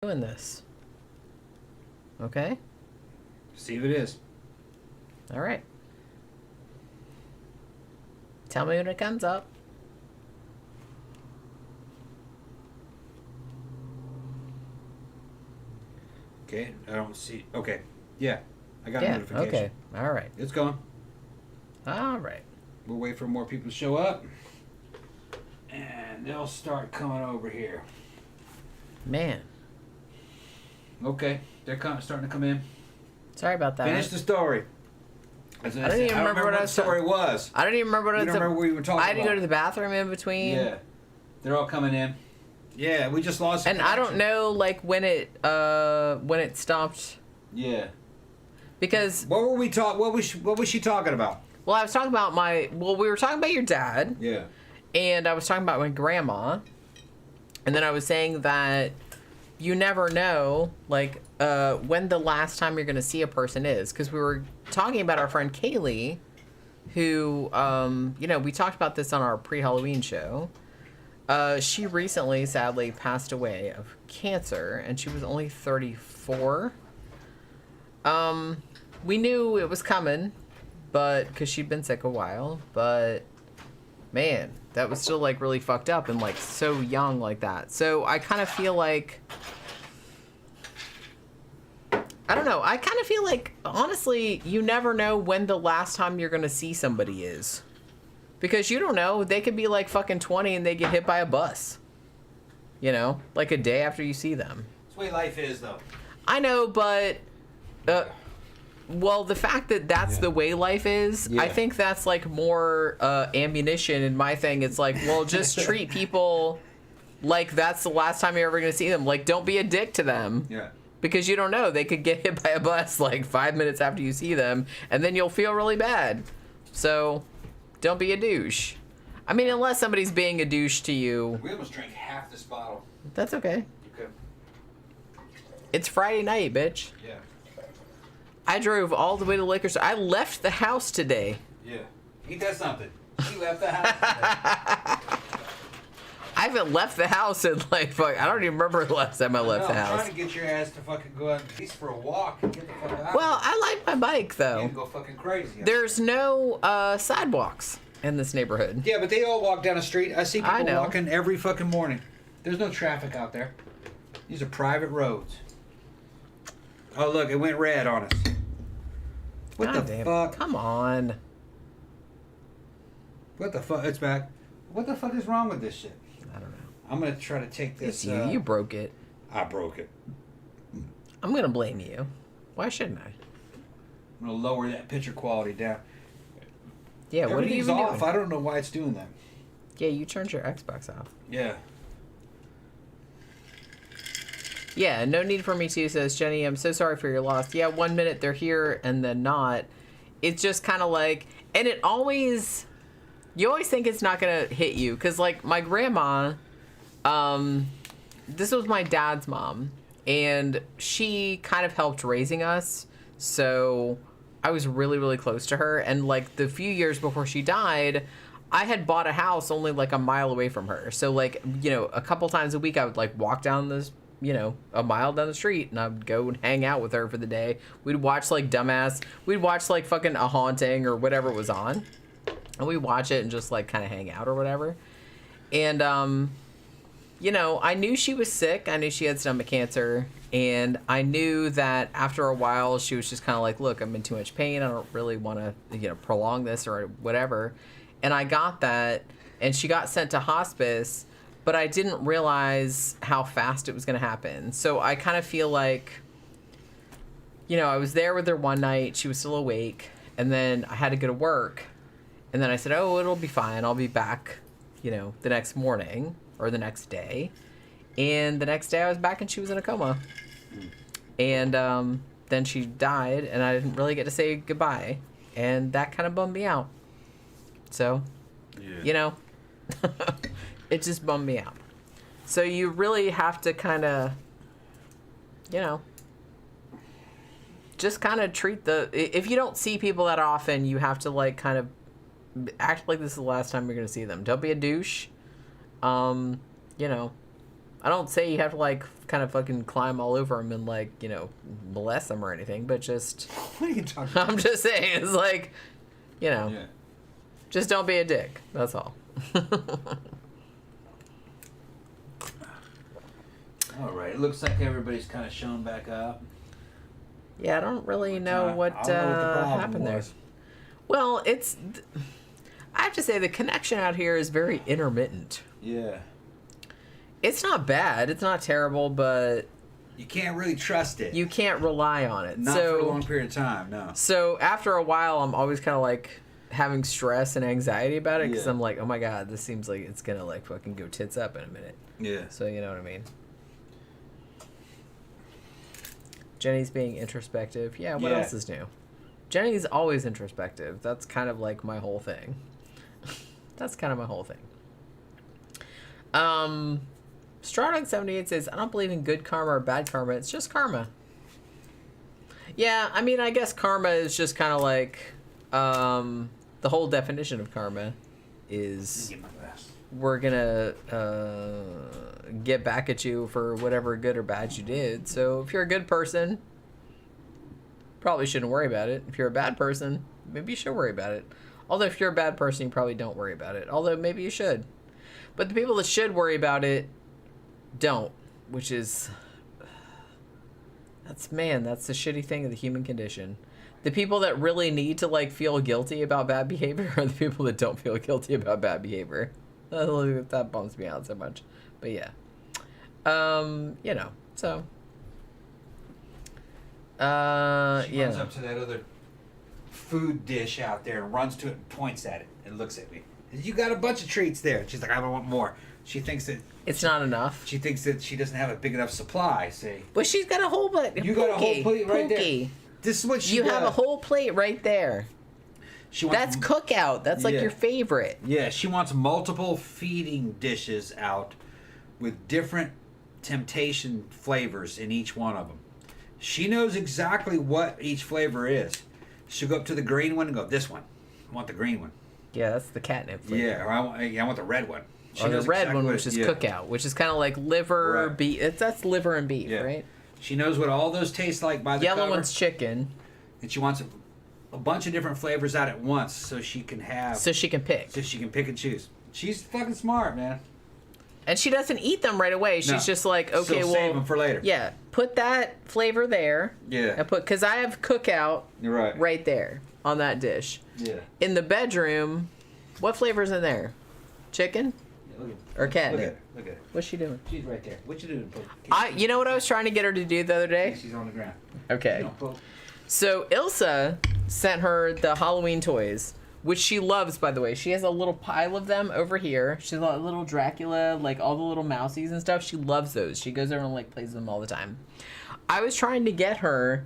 doing this. Okay? See if it is. All right. Tell me when it comes up. Okay, I don't see. Okay, yeah, I got a notification. Okay, all right. It's going. All right. We'll wait for more people to show up, and they'll start coming over here. Man. Okay, they're starting to come in. Sorry about that. Finish the story. I don't even remember what the story was. I don't even remember what I was. I don't remember what we were talking about. I had to go to the bathroom in between. Yeah, they're all coming in. Yeah, we just lost. And I don't know, like, when it stopped. Yeah. Because what were we What was she talking about? Well, I was talking about we were talking about your dad. Yeah. And I was talking about my grandma. And then I was saying that you never know, like, when the last time you're going to see a person is. Because we were talking about our friend Kaylee, who, we talked about this on our pre-Halloween show. She recently, sadly, passed away of cancer, and she was only 34. We knew it was coming, because she'd been sick a while, but, man, that was still, like, really fucked up and, like, so young like that. So I kind of feel like, I don't know, I kind of feel like, honestly, you never know when the last time you're going to see somebody is. Because you don't know, they could be like fucking 20 and they get hit by a bus. You know? Like a day after you see them. That's the way life is, though. I know, but... well, the fact that that's the way life is, I think that's like more ammunition in my thing. It's like, well, just treat people like that's the last time you're ever going to see them. Like, don't be a dick to them. Yeah. Because you don't know. They could get hit by a bus like 5 minutes after you see them, and then you'll feel really bad. So... don't be a douche. I mean, unless somebody's being a douche to you. We almost drank half this bottle. That's okay. Okay. It's Friday night, bitch. Yeah. I drove all the way to the liquor store. I left the house today. Yeah. Ain't that something? She left the house today. I haven't left the house in like, fuck, I don't even remember the last time I left the house. I'm trying to get your ass to fucking go out at least for a walk and get the fuck out. Well, I like my bike, though. You go fucking crazy. There's no sidewalks in this neighborhood. Yeah, but they all walk down the street. I see people walking every fucking morning. There's no traffic out there. These are private roads. Oh, look, it went red on us. What the fuck? Come on. What the fuck? It's back. What the fuck is wrong with this shit? I don't know. I'm going to try to take this. It's you. You broke it. I broke it. I'm going to blame you. Why shouldn't I? I'm going to lower that picture quality down. Yeah, what are you even off. doing? I don't know why it's doing that. Yeah, you turned your Xbox off. Yeah. Yeah, no need for me to, says Jenny. I'm so sorry for your loss. Yeah, 1 minute they're here and then not. It's just kind of like, and it always, you always think it's not going to hit you. Because, like, my grandma, this was my dad's mom. And she kind of helped raising us. So I was really, really close to her. And, like, the few years before she died, I had bought a house only, like, a mile away from her. So, like, you know, a couple times a week I would, like, walk down this, you know, a mile down the street, and I would go and hang out with her for the day. We'd watch, like, we'd watch, like, fucking A Haunting or whatever was on. And we'd watch it and just, like, kind of hang out or whatever. And, you know, I knew she was sick. I knew she had stomach cancer. And I knew that after a while, she was just kind of like, look, I'm in too much pain. I don't really want to, you know, prolong this or whatever. And I got that, and she got sent to hospice, but I didn't realize how fast it was going to happen. So I kind of feel like, you know, I was there with her one night. She was still awake. And then I had to go to work. And then I said, oh, it'll be fine. I'll be back, you know, the next morning or the next day. And the next day I was back and she was in a coma. And then she died, and I didn't really get to say goodbye. And that kind of bummed me out. So, you know, it just bummed me out. So you really have to kind of, you know, just kind of treat if you don't see people that often, you have to, like, kind of act like this is the last time you're going to see them. Don't be a douche. You know, I don't say you have to, like, kind of fucking climb all over them and, like, you know, molest them or anything, but just... What are you talking about? I'm just saying, it's like, you know, just don't be a dick. That's all. All right. It looks like everybody's kind of shown back up. Yeah, I don't really know what happened there. Well, I have to say the connection out here is very intermittent. Yeah. It's not bad. It's not terrible, but... You can't really trust it. You can't rely on it. Not for a long period of time, no. So after a while, I'm always kind of like having stress and anxiety about it because I'm like, oh my God, this seems like it's going to like fucking go tits up in a minute. Yeah. So you know what I mean? Jenny's being introspective. Yeah, what else is new? Jenny's always introspective. That's kind of like my whole thing. That's kind of my whole thing. Strawdog78 says, I don't believe in good karma or bad karma. It's just karma. Yeah, I mean, I guess karma is just kind of like, the whole definition of karma is we're gonna get back at you for whatever good or bad you did. So if you're a good person, probably shouldn't worry about it. If you're a bad person, maybe you should worry about it. Although if you're a bad person, you probably don't worry about it. Although maybe you should. But the people that should worry about it don't, which is... That's the shitty thing of the human condition. The people that really need to, like, feel guilty about bad behavior are the people that don't feel guilty about bad behavior. That bums me out so much. But yeah. You know, so... She runs up to that other food dish out there and runs to it and points at it and looks at me. You got a bunch of treats there. She's like, I want more. She thinks that it's not enough. She thinks that she doesn't have a big enough supply. See, but she's got a whole plate. You got a whole plate right there. This is what she. You have a whole plate right there. That's cookout. That's like your favorite. Yeah, she wants multiple feeding dishes out with different temptation flavors in each one of them. She knows exactly what each flavor is. She'll go up to the green one and go, this one. I want the green one. Yeah, that's the catnip flavor. Yeah, or I want the red one. Or the red one, which is cookout, which is kind of like liver, beef. That's liver and beef, right? She knows what all those taste like by the cover. Yellow one's chicken. And she wants a bunch of different flavors out at once so she can have... So she can pick. So she can pick and choose. She's fucking smart, man. And she doesn't eat them right away. She's just like, okay, well... save them for later. Yeah, put that flavor there. Yeah. And because I have cookout right there on that dish. Yeah. In the bedroom, what flavor's in there? Chicken? Yeah, or catnip? Look at her. What's she doing? She's right there. What you doing, Poke? You know what I was trying to get her to do the other day? She's on the ground. Okay. So Ilse sent her the Halloween toys, which she loves, by the way. She has a little pile of them over here. She's a little Dracula, like all the little mousies and stuff. She loves those. She goes over and like plays with them all the time. I was trying to get her,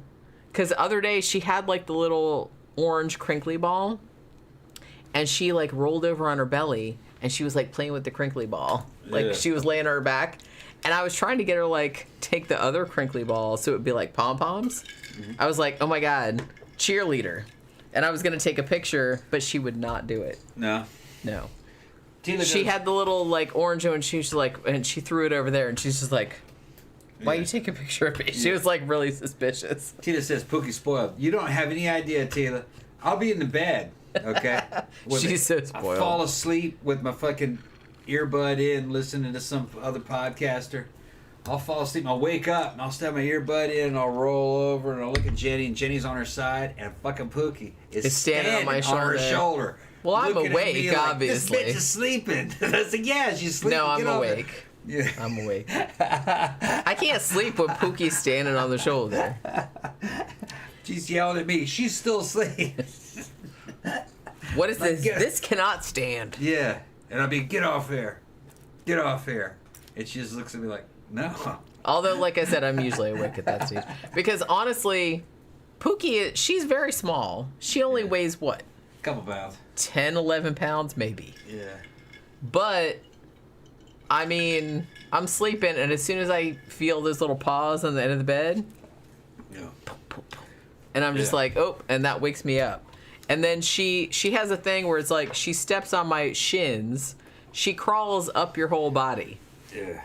because the other day she had like the little orange crinkly ball, and she like rolled over on her belly, and she was like playing with the crinkly ball. Like she was laying on her back. And I was trying to get her like take the other crinkly ball so it would be like pom-poms. Mm-hmm. I was like, oh my God, cheerleader. And I was going to take a picture, but she would not do it. No. She had the little like orange one, and she was like, and she threw it over there, and she's just like, why you take a picture of me? She was like really suspicious. Tila says, Pookie's spoiled. You don't have any idea, Tila. I'll be in the bed, okay? She's so spoiled. I fall asleep with my fucking earbud in, listening to some other podcaster. I'll fall asleep, I'll wake up, and I'll still have my earbud in, and I'll roll over, and I'll look at Jenny, and Jenny's on her side, and fucking Pookie is standing on my shoulder. Well, I'm awake, like, obviously. This bitch is sleeping. I said, yeah, she's sleeping. No, I'm awake. Yeah. I'm awake. I can't sleep with Pookie standing on the shoulder. She's yelling at me. She's still asleep. What is this? This cannot stand. Yeah. And I'll be, get off there. Get off here. And she just looks at me like, no. Although, like I said, I'm usually awake at that stage. Because honestly, Pookie, she's very small. She only weighs what? A couple pounds. 10, 11 pounds, maybe. Yeah. But, I mean, I'm sleeping, and as soon as I feel those little paws on the end of the bed, and I'm just like, oh, and that wakes me up. And then she has a thing where it's like, she steps on my shins, she crawls up your whole body. Yeah.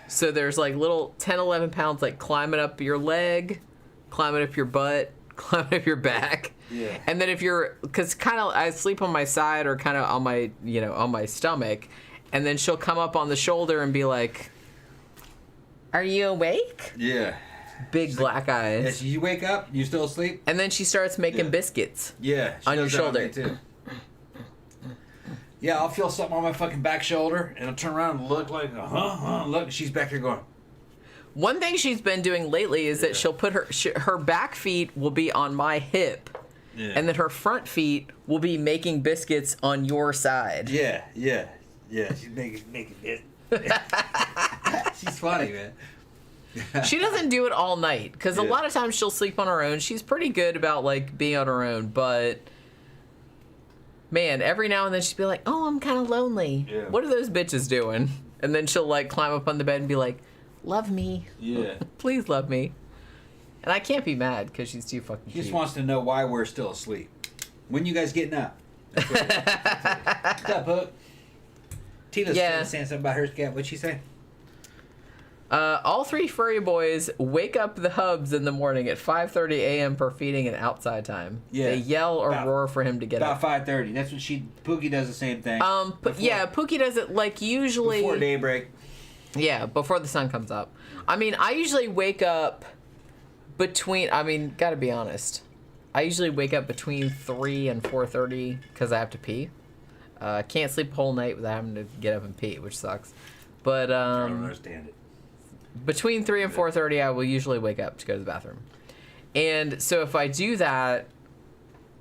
So there's like little 10, 11 pounds like climbing up your leg, climbing up your butt, climbing up your back. Yeah. And then if you're, because kind of I sleep on my side or kind of on my, on my stomach, and then she'll come up on the shoulder and be like, "Are you awake?" Yeah. Big black eyes. Yes, you wake up, you still asleep? And then she starts making biscuits. Yeah. On your shoulder. On me too. Yeah, I'll feel something on my fucking back shoulder, and I'll turn around and look like, look, she's back here going. One thing she's been doing lately is that she'll put her back feet will be on my hip, and then her front feet will be making biscuits on your side. Yeah. She's making it. She's funny, man. She doesn't do it all night because a lot of times she'll sleep on her own. She's pretty good about like being on her own, but man, every now and then she'll be like, "Oh, I'm kind of lonely. Yeah. What are those bitches doing?" And then she'll like climb up on the bed and be like, "Love me. Yeah. Please love me." And I can't be mad because she's too fucking She cute. just wants to know why we're still asleep. When you guys getting up? What's up, Hook? Tina's saying something about her cat. What'd she say? All three furry boys wake up the hubs in the morning at 5:30 a.m. for feeding and outside time. Yeah. They yell or roar for him to get up. About 5:30. That's when Pookie does the same thing. Pookie does it like usually before daybreak. Yeah, before the sun comes up. I mean, I usually wake up gotta be honest. I usually wake up between 3 and 4:30 because I have to pee. Can't sleep a whole night without having to get up and pee, which sucks. But I don't understand it. Between 3 and 4:30, I will usually wake up to go to the bathroom. And so if I do that,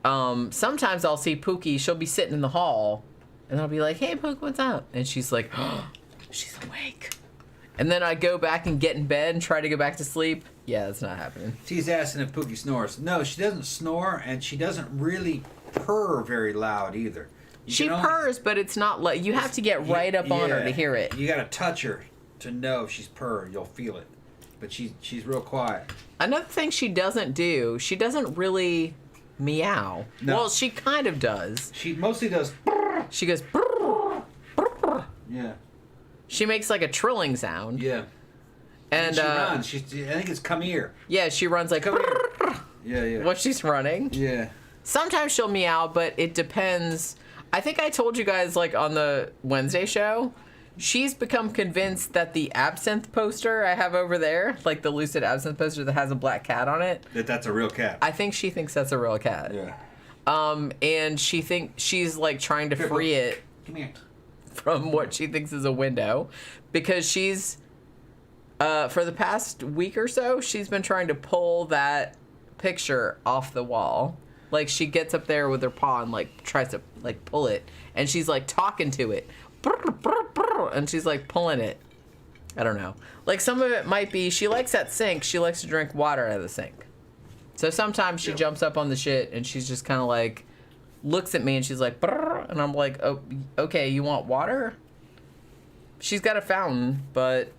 sometimes I'll see Pookie. She'll be sitting in the hall, and I'll be like, "Hey, Pook, what's up?" And she's like, "Oh, she's awake." And then I go back and get in bed and try to go back to sleep. Yeah, that's not happening. She's asking if Pookie snores. No, she doesn't snore, and she doesn't really purr very loud either. She purrs, but it's not like you have to get right up on her to hear it. You got to touch her to know if she's purring. You'll feel it. But she's real quiet. Another thing she doesn't do, she doesn't really meow. No. Well, she kind of does. She mostly does. She goes. Yeah. She makes like a trilling sound. Yeah. And she runs. I think it's come here. Yeah, she runs like. Come here. Yeah. When she's running. Yeah. Sometimes she'll meow, but it depends. I think I told you guys like on the Wednesday show. She's become convinced that the absinthe poster I have over there, like the lucid absinthe poster that has a black cat on it, that's a real cat. I think she thinks that's a real cat. Yeah. And she's like trying to free it from what she thinks is a window, because she's for the past week or so she's been trying to pull that picture off the wall. Like she gets up there with her paw and like tries to like pull it, and she's like talking to it. And she's like pulling it. I don't know. Like some of it might be she likes that sink. She likes to drink water out of the sink. So sometimes she jumps up on the shit and she's just kind of like looks at me and she's like, and I'm like, "Oh, okay, you want water?" She's got a fountain, but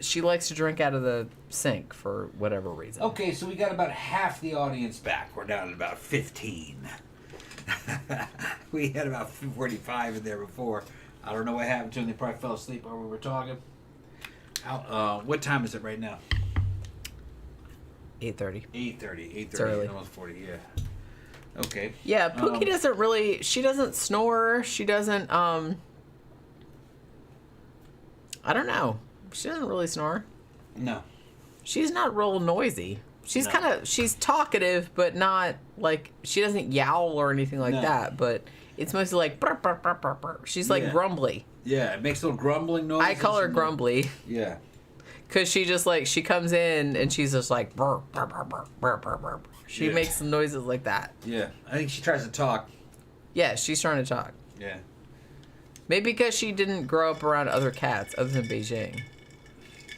she likes to drink out of the sink for whatever reason. Okay, so we got about half the audience back. We're down at about 15. We had about 45 in there before. I don't know what happened to them. They probably fell asleep while we were talking. What time is it right now? 8:30. 8:30. It's early. Almost 40, yeah. Okay. Yeah, Pookie doesn't really... She doesn't snore. She doesn't... I don't know. She doesn't really snore. No. She's not real noisy. She's she's talkative, but not like... She doesn't yowl or anything like that, but... It's mostly like burr, burr, burr, burr, burr. She's like grumbly. Yeah, it makes little grumbling noises. I call her grumbly. Yeah. Cause she just like she comes in and she's just like burr, burr, burr, burr, burr, burr, burr. She makes some noises like that. Yeah, I think she tries to talk. Yeah, she's trying to talk. Yeah. Maybe because she didn't grow up around other cats other than Beijing,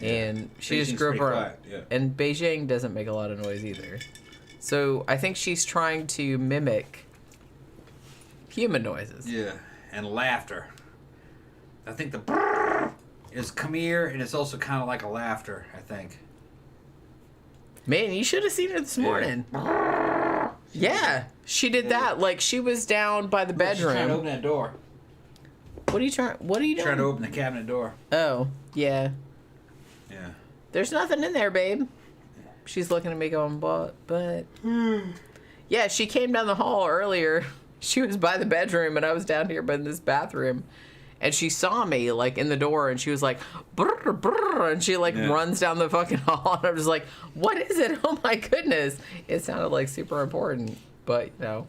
and she just grew up around. Quiet. Yeah. And Beijing doesn't make a lot of noise either, so I think she's trying to mimic human noises. Yeah, and laughter. I think the brrr is come here, and it's also kind of like a laughter, I think. Man, you should have seen her this morning. Yeah, she did that. Like, she was down by the bedroom. She's trying to open that door. What are you doing? Trying to open the cabinet door. Oh, yeah. Yeah. There's nothing in there, babe. She's looking at me going, but. Yeah, she came down the hall earlier. She was by the bedroom, and I was down here by this bathroom. And she saw me, like, in the door, and she was like, brr, brr, and she, like, runs down the fucking hall. And I was like, what is it? Oh, my goodness. It sounded, like, super important. But, you know,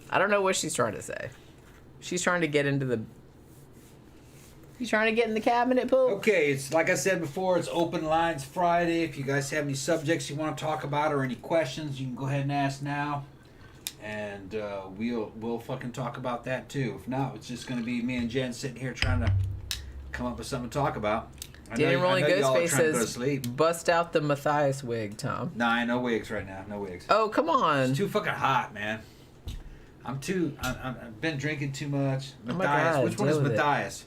I don't know what she's trying to say. She's trying to get into the... She's trying to get in the cabinet, Pooh. Okay, it's like I said before, it's Open Lines Friday. If you guys have any subjects you want to talk about or any questions, you can go ahead and ask now. And we'll fucking talk about that too. If not, it's just going to be me and Jen sitting here trying to come up with something to talk about. Danny Rolling Ghostface says, bust out the Matthias wig, Tom. Nah, no wigs right now. No wigs. Oh, come on. It's too fucking hot, man. I've been drinking too much. Matthias. Oh my God, which one is Matthias?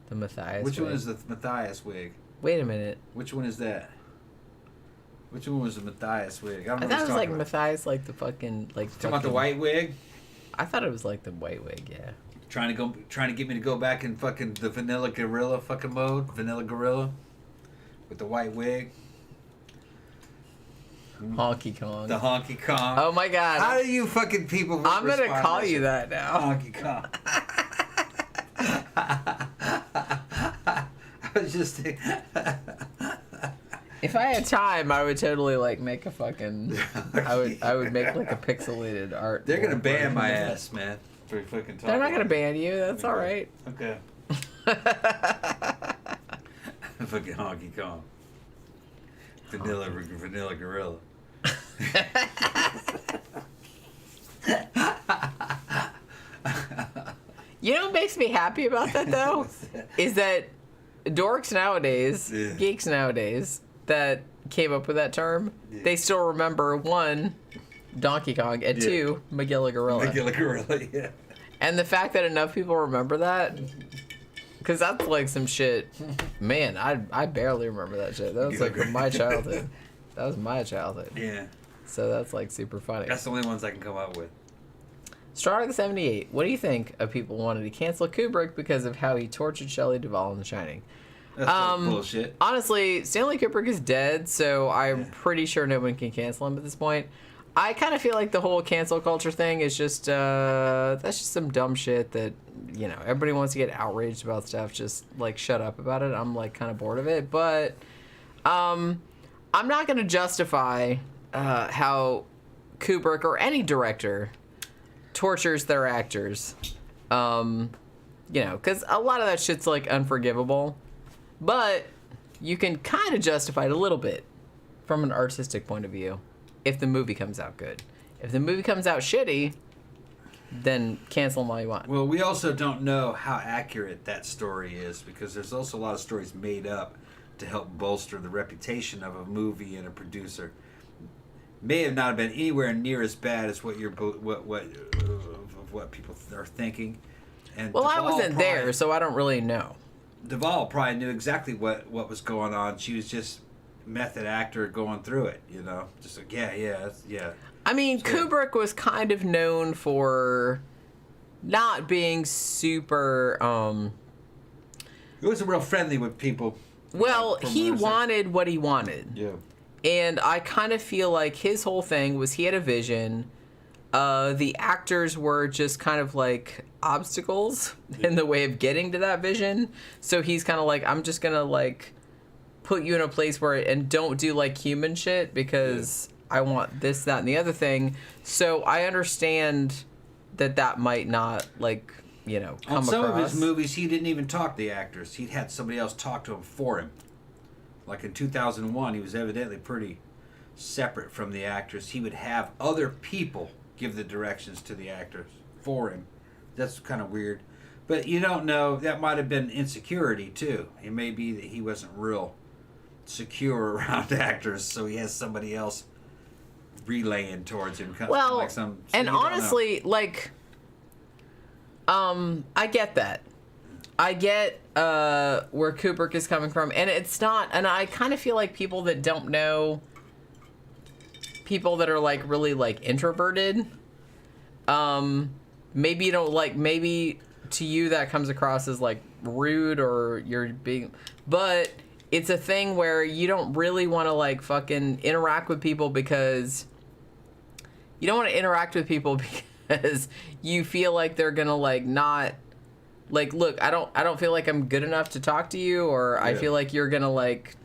The Matthias Which wig. one is the Matthias wig? Wait a minute. Which one is that? Which one was the Matthias wig? I thought it was like about. Matthias, like the fucking like. Talking about the white wig? I thought it was like the white wig, yeah. Trying to get me to go back in fucking the vanilla gorilla fucking mode, vanilla gorilla, with the white wig. Honky Kong. The Honky Kong. Oh my God. How do you fucking people? I'm gonna call you that now. Honky Kong. I was just thinking. If I had time, I would totally like make a fucking. I would make like a pixelated art. They're gonna ban my ass, man. For fucking talking. They're not gonna ban you. That's all right. Okay. Fucking Honky Kong. Vanilla gorilla. You know what makes me happy about that though? Is that dorks nowadays, geeks nowadays, that came up with that term, they still remember, one, Donkey Kong, and two, Magilla Gorilla. Magilla Gorilla, yeah. And the fact that enough people remember that, because that's like some shit, man, I barely remember that shit. That was like from my childhood. That was my childhood. Yeah. So that's like super funny. That's the only ones I can come up with. Strawdog 78, what do you think of people wanting to cancel Kubrick because of how he tortured Shelley Duvall in The Shining? That's bullshit. Honestly, Stanley Kubrick is dead, so I'm pretty sure no one can cancel him at this point. I kind of feel like the whole cancel culture thing is just, that's just some dumb shit that, you know, everybody wants to get outraged about stuff. Just, like, shut up about it. I'm, like, kind of bored of it. But, I'm not going to justify how Kubrick or any director tortures their actors. You know, because a lot of that shit's, like, unforgivable. But you can kind of justify it a little bit from an artistic point of view if the movie comes out good. If the movie comes out shitty, then cancel them all you want. Well, we also don't know how accurate that story is because there's also a lot of stories made up to help bolster the reputation of a movie and a producer. May have not been anywhere near as bad as what people are thinking. And well, Duvall I wasn't there, so I don't really know. Duvall probably knew exactly what was going on. She was just method actor going through it, you know, just like yeah. I mean, Kubrick was kind of known for not being super. He wasn't real friendly with people. Well, he wanted what he wanted. Yeah. And I kind of feel like his whole thing was he had a vision. The actors were just kind of like obstacles in the way of getting to that vision. So he's kind of like, I'm just gonna like put you in a place where and don't do like human shit because I want this, that, and the other thing. So I understand that might not like, you know, come on some across. of his movies, he didn't even talk to the actors. He'd had somebody else talk to him for him. Like in 2001, he was evidently pretty separate from the actors. He would have other people give the directions to the actors for him. That's kind of weird. But you don't know. That might have been insecurity, too. It may be that he wasn't real secure around actors, so he has somebody else relaying towards him. Well, like some, so and honestly, like, I get that. I get where Kubrick is coming from, and it's not, and I kind of feel like people that don't know, people that are like really like introverted, maybe you don't like, maybe to you that comes across as like rude or you're being, but it's a thing where you don't really want to, like, fucking interact with people because you don't want to interact with people because you feel like they're gonna, like, not, like, look, I don't feel like I'm good enough to talk to you, or I feel like you're gonna, like,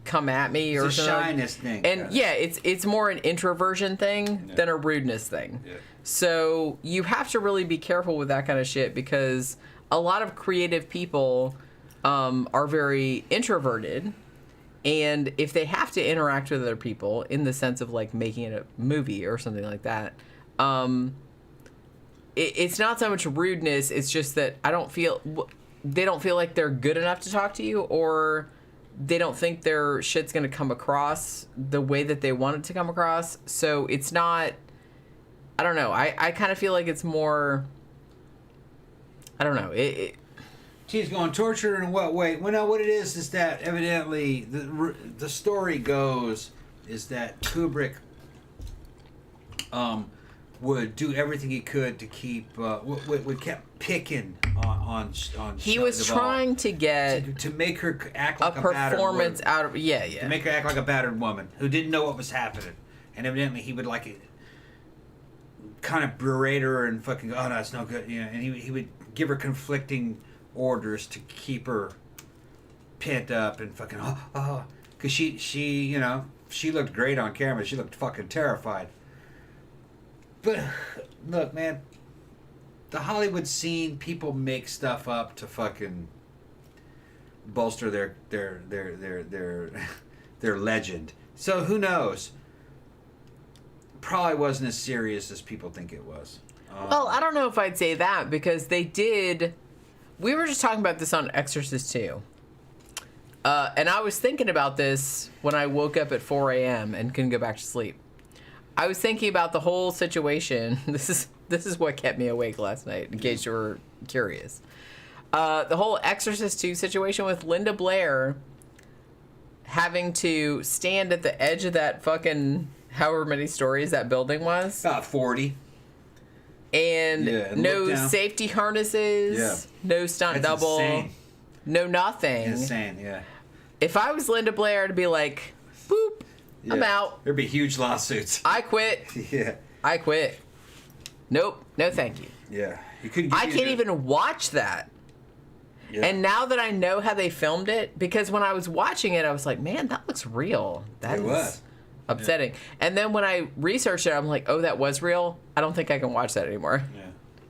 come at me, or it's a something. shyness thing. And yeah, it's more an introversion thing than a rudeness thing. Yeah. So you have to really be careful with that kind of shit, because a lot of creative people are very introverted, and if they have to interact with other people in the sense of, like, making a movie or something like that, it's not so much rudeness, it's just that they don't feel like they're good enough to talk to you, or they don't think their shit's going to come across the way that they want it to come across. So it's not, I don't know. I kind of feel like it's more, I don't know. She's going, torture in what way? Well, no, what it is that evidently the story goes is that Kubrick would do everything he could to keep, would kept picking on he was trying to get to make her act like a performance battered out of to make her act like a battered woman who didn't know what was happening, and evidently he would, like, kind of berate her and fucking go, oh no, it's no good, you know, and he would give her conflicting orders to keep her pent up and fucking because she you know, she looked great on camera, she looked fucking terrified. But look, man, the Hollywood scene, people make stuff up to fucking bolster their legend. So who knows? Probably wasn't as serious as people think it was. Well, I don't know if I'd say that, because they did. We were just talking about this on Exorcist 2. And I was thinking about this when I woke up at 4 a.m. and couldn't go back to sleep. I was thinking about the whole situation. This is what kept me awake last night, in case you were curious. The whole Exorcist 2 situation with Linda Blair having to stand at the edge of that fucking however many stories that building was. About 40. And no safety harnesses, no stunt double, insane. No nothing. Insane, yeah. If I was Linda Blair, to be like, boop, I'm out. There'd be huge lawsuits. I quit. Yeah. I quit. Nope. No, thank you. Yeah. I can't even watch that. Yeah. And now that I know how they filmed it, because when I was watching it, I was like, man, that looks real. That is upsetting. Yeah. And then when I researched it, I'm like, oh, that was real? I don't think I can watch that anymore. Yeah.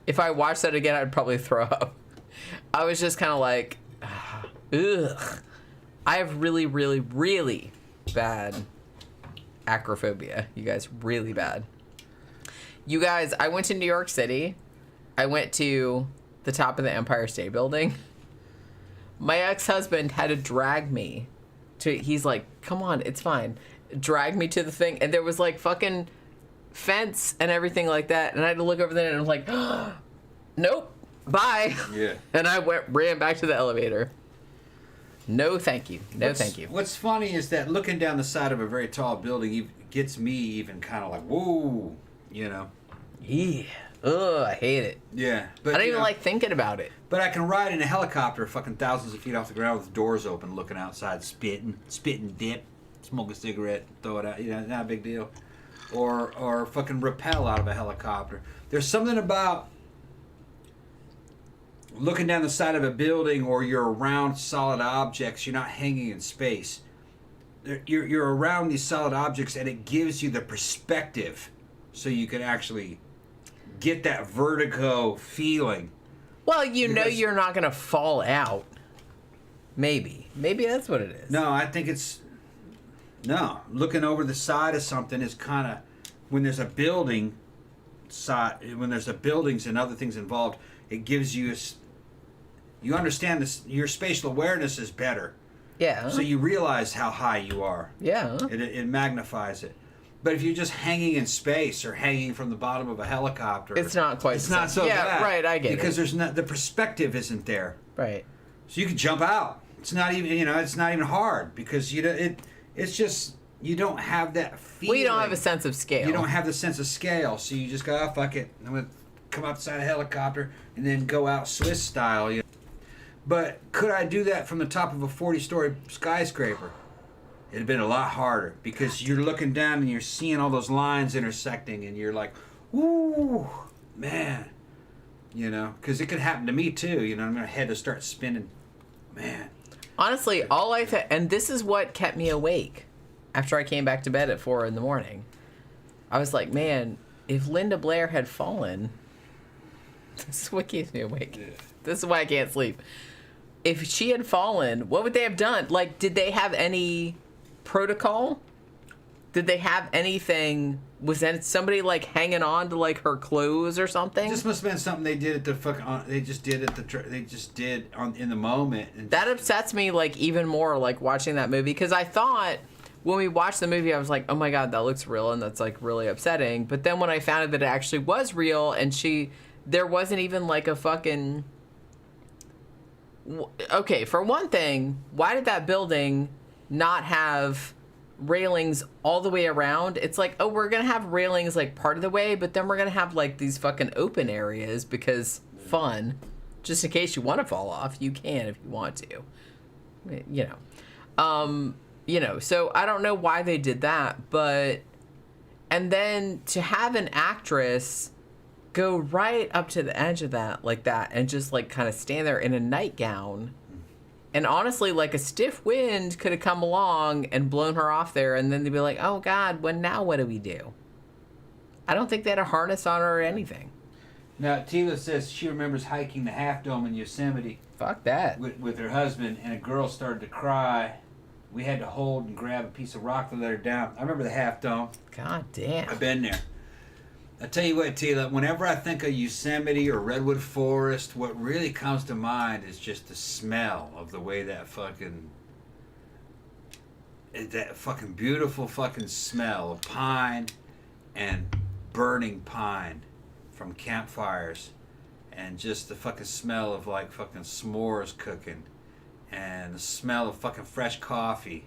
If I watched that again, I'd probably throw up. I was just kind of like, ugh. I have really, really, really bad acrophobia. You guys, really bad. You guys, I went to New York City. I went to the top of the Empire State Building. My ex-husband had to drag me to, he's like, come on, it's fine. Drag me to the thing. And there was like fucking fence and everything like that. And I had to look over there and I was like, oh, nope, bye. Yeah. And I ran back to the elevator. No, thank you. No, thank you. What's funny is that looking down the side of a very tall building gets me even kind of like, whoa, you know. Yeah. Ugh, I hate it. Yeah. But I don't even like thinking about it. But I can ride in a helicopter fucking thousands of feet off the ground with doors open, looking outside, spitting dip, smoke a cigarette, throw it out. You know, not a big deal. Or fucking rappel out of a helicopter. There's something about looking down the side of a building, or you're around solid objects. You're not hanging in space. You're around these solid objects, and it gives you the perspective, so you can actually get that vertigo feeling. Well, you know you're not going to fall out. Maybe that's what it is. No, I think it's looking over the side of something is kind of, when there's a building side, when there's a buildings and other things involved, it gives you you understand this, your spatial awareness is better. Yeah. So you realize how high you are. Yeah. It magnifies it. But if you're just hanging in space or hanging from the bottom of a helicopter, it's not quite. It's not so bad. Yeah, right. I get it. Because there's not, the perspective isn't there. Right. So you can jump out. It's not even, it's not even hard, because it's just, you don't have that feeling. Well, you don't have a sense of scale. You don't have the sense of scale, so you just go, oh, fuck it, I'm gonna come outside a helicopter and then go out Swiss style. But could I do that from the top of a 40-story skyscraper? It'd have been a lot harder because you're looking down and you're seeing all those lines intersecting and you're like, ooh, man. You know, because it could happen to me too. You know, my head to start spinning. Man. Honestly, and this is what kept me awake after I came back to bed at 4 a.m. I was like, man, if Linda Blair had fallen, this is what keeps me awake. Yeah. This is why I can't sleep. If she had fallen, what would they have done? Like, did they have any protocol? Did they have anything? Was that somebody like hanging on to like her clothes or something? This must have been something they did at the they just did in the moment. And that upsets me like even more like watching that movie, because I thought when we watched the movie I was like, oh my god, that looks real and that's like really upsetting. But then when I found out that it actually was real and there wasn't even like a fucking. Okay, for one thing, why did that building not have railings all the way around? It's like, oh, we're gonna have railings like part of the way, but then we're gonna have like these fucking open areas because fun, just in case you want to fall off, you can if you want to, so I don't know why they did that. But and then to have an actress go right up to the edge of that like that and just like kind of stand there in a nightgown. And honestly, like a stiff wind could have come along and blown her off there, and then they'd be like, oh God, now what do we do? I don't think they had a harness on her or anything. Now, Tila says she remembers hiking the Half Dome in Yosemite. Fuck that. With her husband, and a girl started to cry. We had to hold and grab a piece of rock to let her down. I remember the Half Dome. God damn. I've been there. I tell you what, Tila, whenever I think of Yosemite or Redwood Forest, what really comes to mind is just the smell of the way that fucking beautiful fucking smell of pine and burning pine from campfires, and just the fucking smell of like fucking s'mores cooking, and the smell of fucking fresh coffee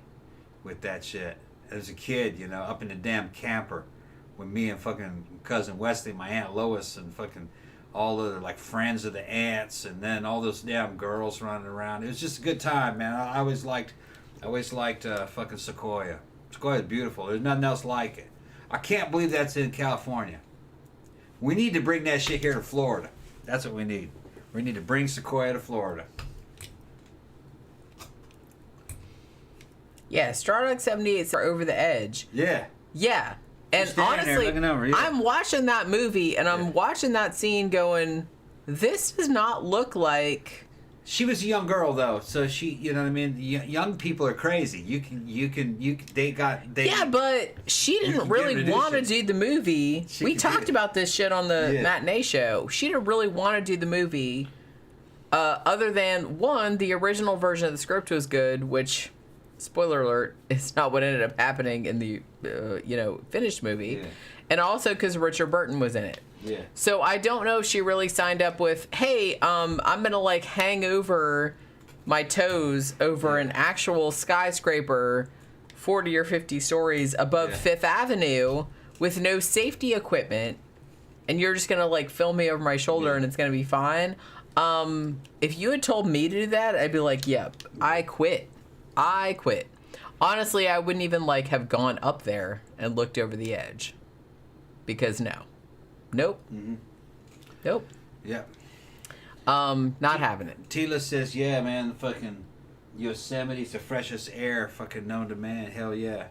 with that shit. As a kid, up in the damn camper. With me and fucking cousin Wesley, my Aunt Lois, and fucking all the like friends of the aunts, and then all those damn girls running around. It was just a good time, man. I always liked fucking Sequoia. Sequoia's beautiful. There's nothing else like it. I can't believe that's in California. We need to bring that shit here to Florida. That's what we need. We need to bring Sequoia to Florida. Yeah, Stardust 78 are over the edge. Yeah. Yeah. And honestly, I'm watching that movie and I'm watching that scene going, this does not look like... She was a young girl though, so she, you know what I mean? Young people are crazy. Yeah, but she didn't really want to do the movie. We talked about this shit on the matinee show. She didn't really want to do the movie, other than, one, the original version of the script was good, which... spoiler alert, it's not what ended up happening in the finished movie. And also because Richard Burton was in it. Yeah. So I don't know if she really signed up with, hey, I'm gonna like hang over my toes over an actual skyscraper 40 or 50 stories above Fifth Avenue with no safety equipment, and you're just gonna like film me over my shoulder and it's gonna be fine. If you had told me to do that, I'd be like, yep, I quit. Honestly, I wouldn't even like have gone up there and looked over the edge. Because no. Nope. Mm-hmm. Nope. Yeah. Not having it. Tila says, yeah, man, fucking Yosemite's the freshest air fucking known to man. Hell yeah.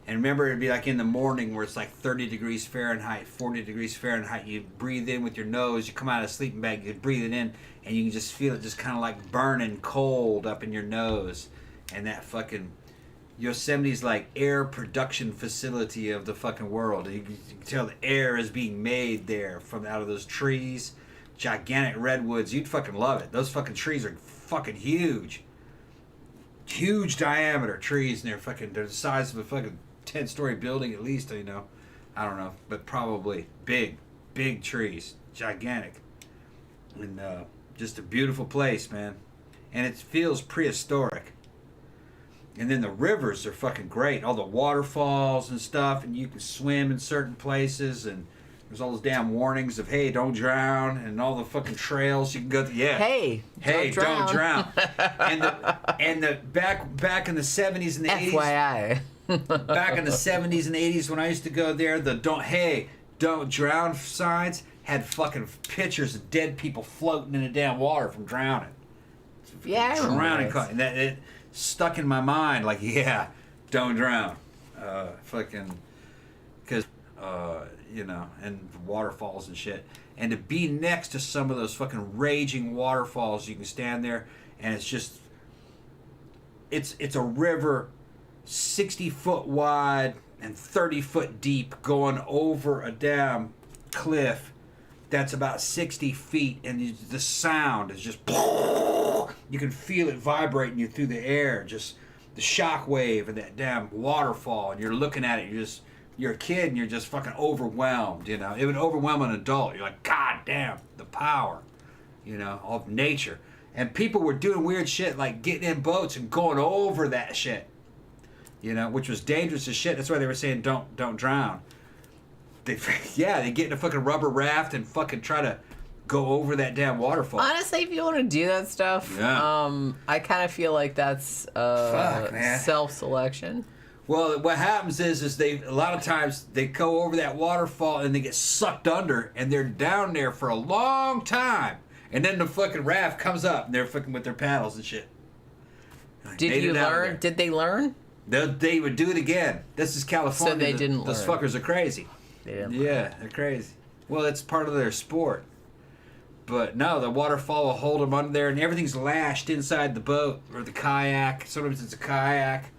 And remember, it'd be like in the morning where it's like 30 degrees Fahrenheit, 40 degrees Fahrenheit. You breathe in with your nose. You come out of the sleeping bag, you breathe it in, and you can just feel it just kind of like burning cold up in your nose. And that fucking Yosemite's like air production facility of the fucking world. You can tell the air is being made there from out of those trees. Gigantic redwoods. You'd fucking love it. Those fucking trees are fucking huge. Huge diameter trees, and they're the size of a fucking 10-story building at least, I don't know, but probably big trees. Gigantic. And just a beautiful place, man. And it feels prehistoric. And then the rivers are fucking great. All the waterfalls and stuff, and you can swim in certain places, and There's all those damn warnings of, hey, don't drown, and all the fucking trails you can go through. Yeah. Hey, don't drown. and the back in the 70s and the 80s. FYI. Back in the 70s and 80s when I used to go there, the don't drown signs had fucking pictures of dead people floating in the damn water from drowning. Yeah, drowning. And that it stuck in my mind like, yeah, don't drown. Fucking, because, you know, and waterfalls and shit. And to be next to some of those fucking raging waterfalls, you can stand there and it's just, it's a river 60 foot wide and 30 foot deep going over a damn cliff that's about 60 feet, and the sound is just, you can feel it vibrating you through the air, just the shock wave and that damn waterfall, and you're looking at it, you're a kid and you're just fucking overwhelmed, you know. It would overwhelm an adult. You're like, God damn, the power, you know, of nature. And people were doing weird shit like getting in boats and going over that shit, you know, which was dangerous as shit. That's why they were saying don't drown. They get in a fucking rubber raft and fucking try to go over that damn waterfall. Honestly, if you want to do that stuff, I kind of feel like that's self-selection. Well, what happens is they a lot of times they go over that waterfall and they get sucked under and they're down there for a long time, and then the fucking raft comes up and they're fucking with their paddles and shit. Did you learn? Did they learn? They would do it again. This is California. So they didn't learn. Those fuckers are crazy. Yeah, they're crazy. Well, it's part of their sport. But no, the waterfall will hold them under there, and everything's lashed inside the boat or the kayak. Sometimes it's a kayak,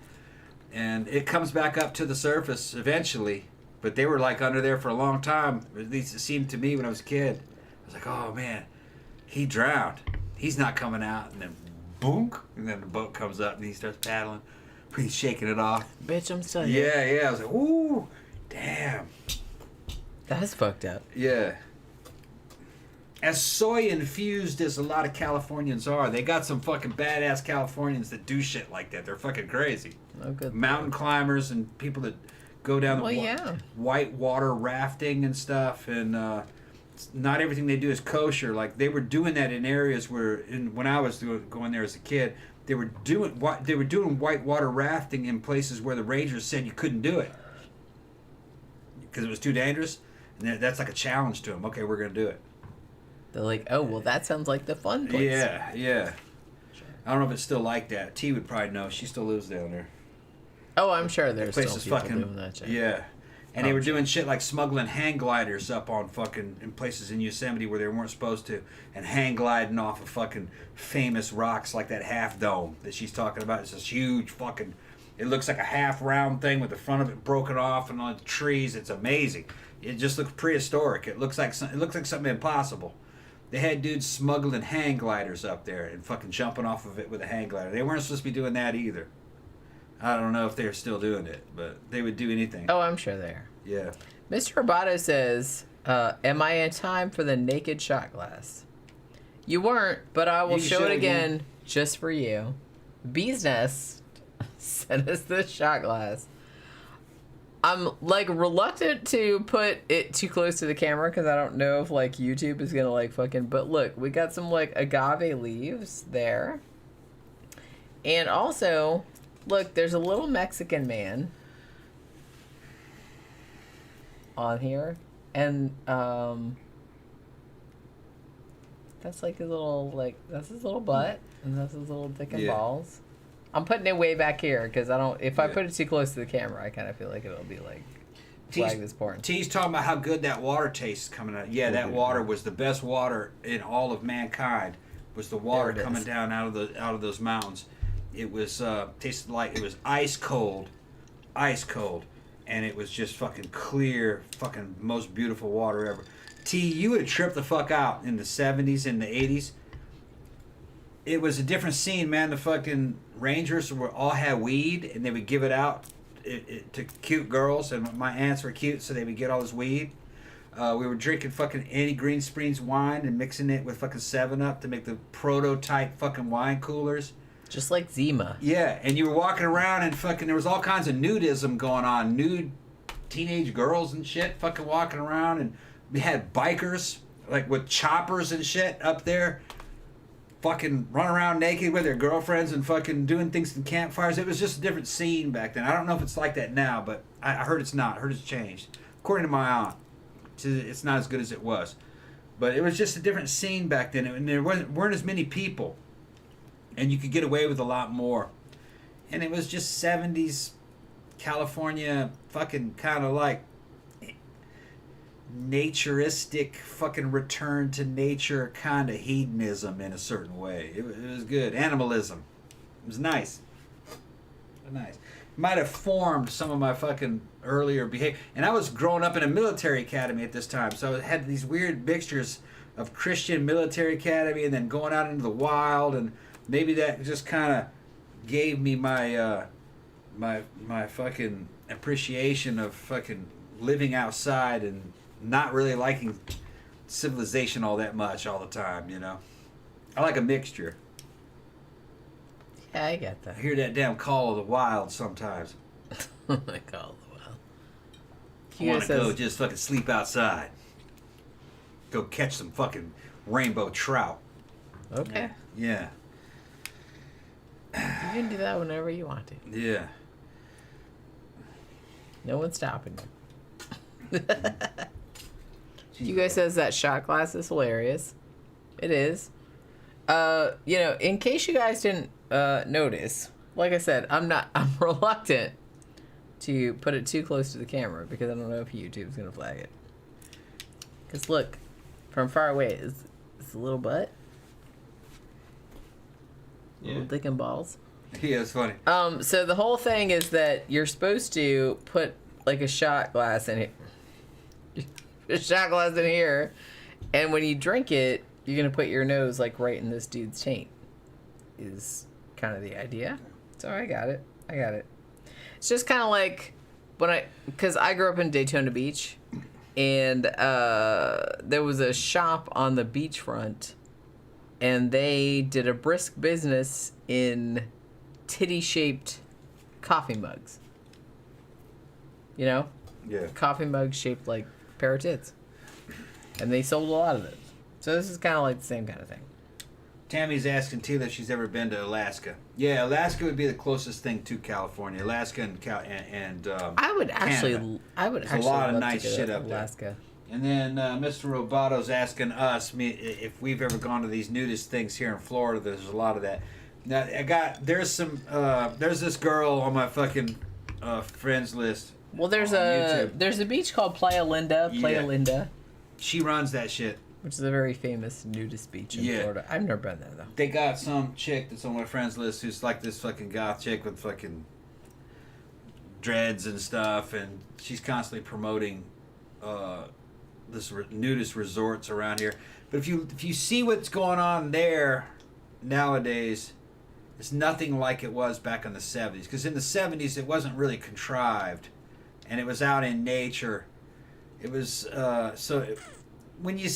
and it comes back up to the surface eventually. But they were like under there for a long time. At least it seemed to me when I was a kid. I was like, oh man, he drowned. He's not coming out. And then boom, and then the boat comes up and he starts paddling. He's shaking it off. Bitch, I'm still here. Yeah. I was like, ooh, damn. That's fucked up. Yeah. As soy infused as a lot of Californians are, they got some fucking badass Californians that do shit like that. They're fucking crazy. Oh, good. Mountain climbers and people that go down the white water rafting and stuff. And not everything they do is kosher. Like they were doing that in areas where, when I was going there as a kid, they were doing white water rafting in places where the rangers said you couldn't do it because it was too dangerous. And that's like a challenge to them. Okay, we're gonna do it. They're like, oh, well, that sounds like the fun place. Yeah. I don't know if it's still like that. T would probably know. She still lives down there. Oh, I'm sure there's still people fucking, doing that shit. Yeah. And they were doing shit like smuggling hang gliders up on fucking in places in Yosemite where they weren't supposed to, and hang gliding off of fucking famous rocks like that Half Dome that she's talking about. It's this huge fucking, it looks like a half round thing with the front of it broken off and on the trees. It's amazing. It just looks prehistoric. It looks like something impossible. They had dudes smuggling hang gliders up there and fucking jumping off of it with a hang glider. They weren't supposed to be doing that either. I don't know if they're still doing it, but they would do anything. Oh, I'm sure they are. Yeah. Mr. Roboto says, am I in time for the naked shot glass? You weren't, but I will show it again just for you. Bee's Nest sent us this shot glass. I'm like reluctant to put it too close to the camera because I don't know if like YouTube is gonna like fucking. But look, we got some like agave leaves there, and also look, there's a little Mexican man on here, and that's like his little that's his little butt, and that's his little dick and balls. I'm putting it way back here because I don't. If I put it too close to the camera, I kind of feel like it'll be like flag this porn. T's talking about how good that water tastes coming out. Yeah, that water was the best water in all of mankind. Was the water coming down out of those mountains? It was tasted like it was ice cold, and it was just fucking clear, fucking most beautiful water ever. T, you would trip the fuck out in the 70s and the 80s. It was a different scene, man. The fucking Rangers all had weed, and they would give it out to cute girls, and my aunts were cute, so they would get all this weed. We were drinking fucking Annie Green Springs wine and mixing it with fucking 7-Up to make the prototype fucking wine coolers. Just like Zima. Yeah, and you were walking around and fucking, there was all kinds of nudism going on. Nude teenage girls and shit fucking walking around, and We had bikers, like with choppers and shit up there, fucking run around naked with their girlfriends and fucking doing things in campfires. It was just a different scene back then. I don't know if it's like that now, but I heard it's not. I heard it's changed. According to my aunt, it's not as good as it was. But it was just a different scene back then, and there weren't as many people. And you could get away with a lot more. And it was just 70s California fucking kind of like naturistic fucking return to nature kind of hedonism in a certain way. It was good. Animalism. It was nice. Nice. Might have formed some of my fucking earlier behavior. And I was growing up in a military academy at this time, so I had these weird mixtures of Christian military academy and then going out into the wild, and maybe that just kind of gave me my my fucking appreciation of fucking living outside and not really liking civilization all that much all the time, you know. I like a mixture. Yeah, I get that. I hear that damn call of the wild sometimes. I call the wild. I want to go just fucking sleep outside. Go catch some fucking rainbow trout. Okay. Yeah. You can do that whenever you want to. Yeah. No one's stopping you. You guys says that shot glass is hilarious. It is. You know, in case you guys didn't notice, like I said, I'm reluctant to put it too close to the camera because I don't know if YouTube's gonna flag it. Cause look, from far away, it's a little butt. Yeah. Little dick and balls. Yeah, it's funny. So the whole thing is that you're supposed to put like a shot glass in it. A shot glass in here, and when you drink it, you're gonna put your nose like right in this dude's taint. Is kind of the idea. So I got it. It's just kind of like because I grew up in Daytona Beach, and there was a shop on the beachfront, and they did a brisk business in titty-shaped coffee mugs. You know? Yeah. Coffee mugs shaped like pair of tits. And they sold a lot of those. So this is kind of like the same kind of thing. Tammy's asking Tila if she's ever been to Alaska. Yeah, Alaska would be the closest thing to California. Alaska and I would actually Canada. There's a lot of nice shit up Alaska. There. And then Mr. Robato's asking us if we've ever gone to these nudist things here in Florida. There's a lot of that. Now there's this girl on my fucking friends list. Well, there's a beach called Playa Linda. Linda. She runs that shit. Which is a very famous nudist beach in Florida. I've never been there, though. They got some chick that's on my friends list who's like this fucking goth chick with fucking dreads and stuff, and she's constantly promoting this nudist resorts around here. But if you see what's going on there nowadays, it's nothing like it was back in the 70s. Because in the 70s, it wasn't really contrived, and it was out in nature. It was when you...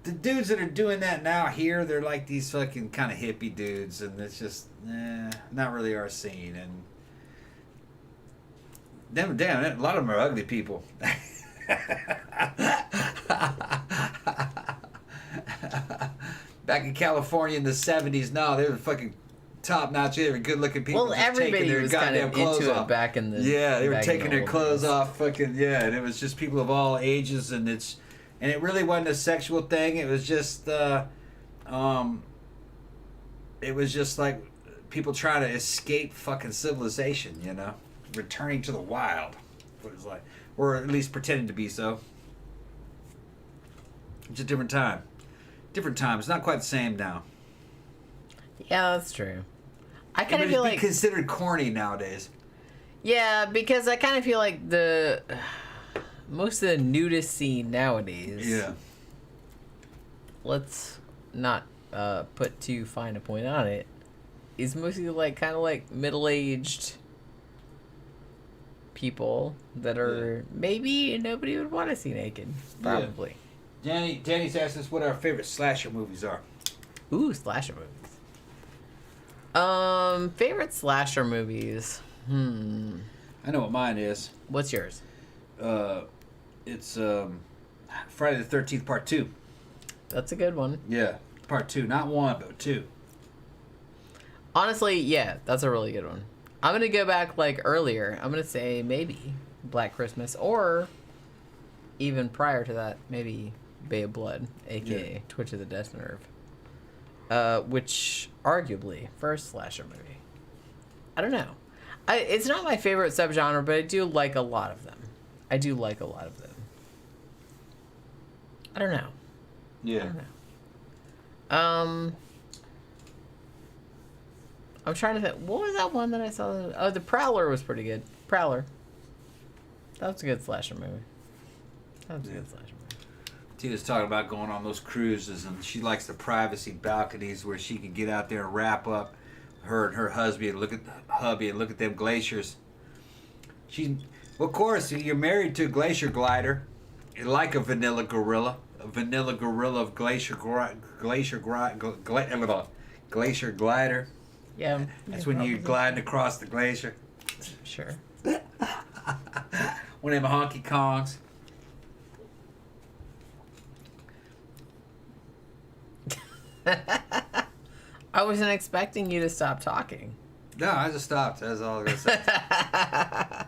The dudes that are doing that now here, they're like these fucking kind of hippie dudes, and it's just not really our scene. And damn, a lot of them are ugly people. Back in California in the 70s, no, they were fucking top notch. They were good looking people. Well, everybody was kind of into it back in the. Yeah, they were taking their clothes off, fucking and it was just people of all ages, and it really wasn't a sexual thing. It was just, it was just like people trying to escape fucking civilization, you know, returning to the wild. What it was like, or at least pretending to be so. It's a different time. Different time. It's not quite the same now. Yeah, that's true. I kind of feel like considered corny nowadays. Yeah, because I kind of feel like most of the nudist scene nowadays. Yeah. Let's not put too fine a point on it. Is mostly like kind of like middle-aged people that are maybe nobody would want to see naked. Probably. Yeah. Danny's asked us what our favorite slasher movies are. Ooh, slasher movies. Favorite slasher movies. I know what mine is. What's yours? It's Friday the 13th Part 2. That's a good one. Yeah, Part 2. Not 1, but 2. Honestly, yeah, that's a really good one. I'm going to go back, like, earlier. I'm going to say maybe Black Christmas, or even prior to that, maybe Bay of Blood, a.k.a. Twitch of the Death Nerve. Which, arguably, first slasher movie. I don't know. It's not my favorite subgenre, but I do like a lot of them. I don't know. Yeah. I don't know. I'm trying to think. What was that one that I saw? Oh, The Prowler was pretty good. Prowler. That was a good slasher movie. Tina's talking about going on those cruises, and she likes the privacy balconies where she can get out there and wrap up her and her hubby and look at them glaciers. Of course, you're married to a glacier glider, like a vanilla gorilla of glacier glider. Yeah. That's when you're gliding across the glacier. Sure. One of them honky kongs. I wasn't expecting you to stop talking. No, I just stopped. That's all I was going to say.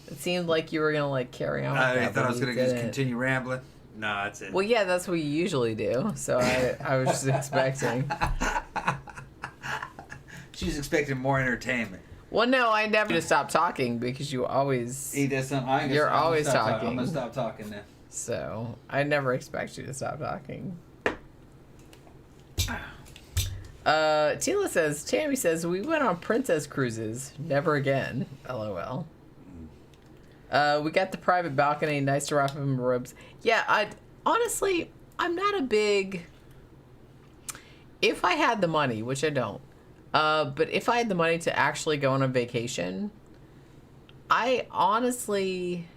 It seemed like you were going to, like, carry on. I thought I was going to just continue rambling. No, that's it. Well, yeah, that's what you usually do. So I was just expecting. She's expecting more entertainment. Well, no, I never to stop talking because you always. He does something. You're always talking. I'm going to stop talking then. So I never expect you to stop talking. Tila says, Tammy says, we went on princess cruises. Never again. LOL. We got the private balcony. Nice to wrap up in robes. Yeah, honestly, I'm not a big... If I had the money, which I don't, but if I had the money to actually go on a vacation, I honestly...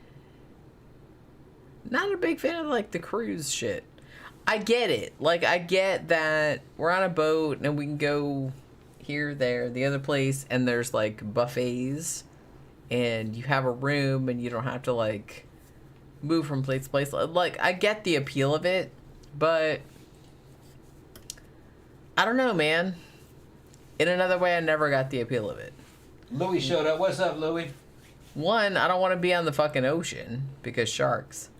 Not a big fan of, like, the cruise shit. I get it. Like, I get that we're on a boat and we can go here, there, the other place, and there's, like, buffets, and you have a room, and you don't have to, like, move from place to place. Like, I get the appeal of it, but I don't know, man. In another way, I never got the appeal of it. Louis showed up. What's up, Louis? One, I don't want to be on the fucking ocean because sharks.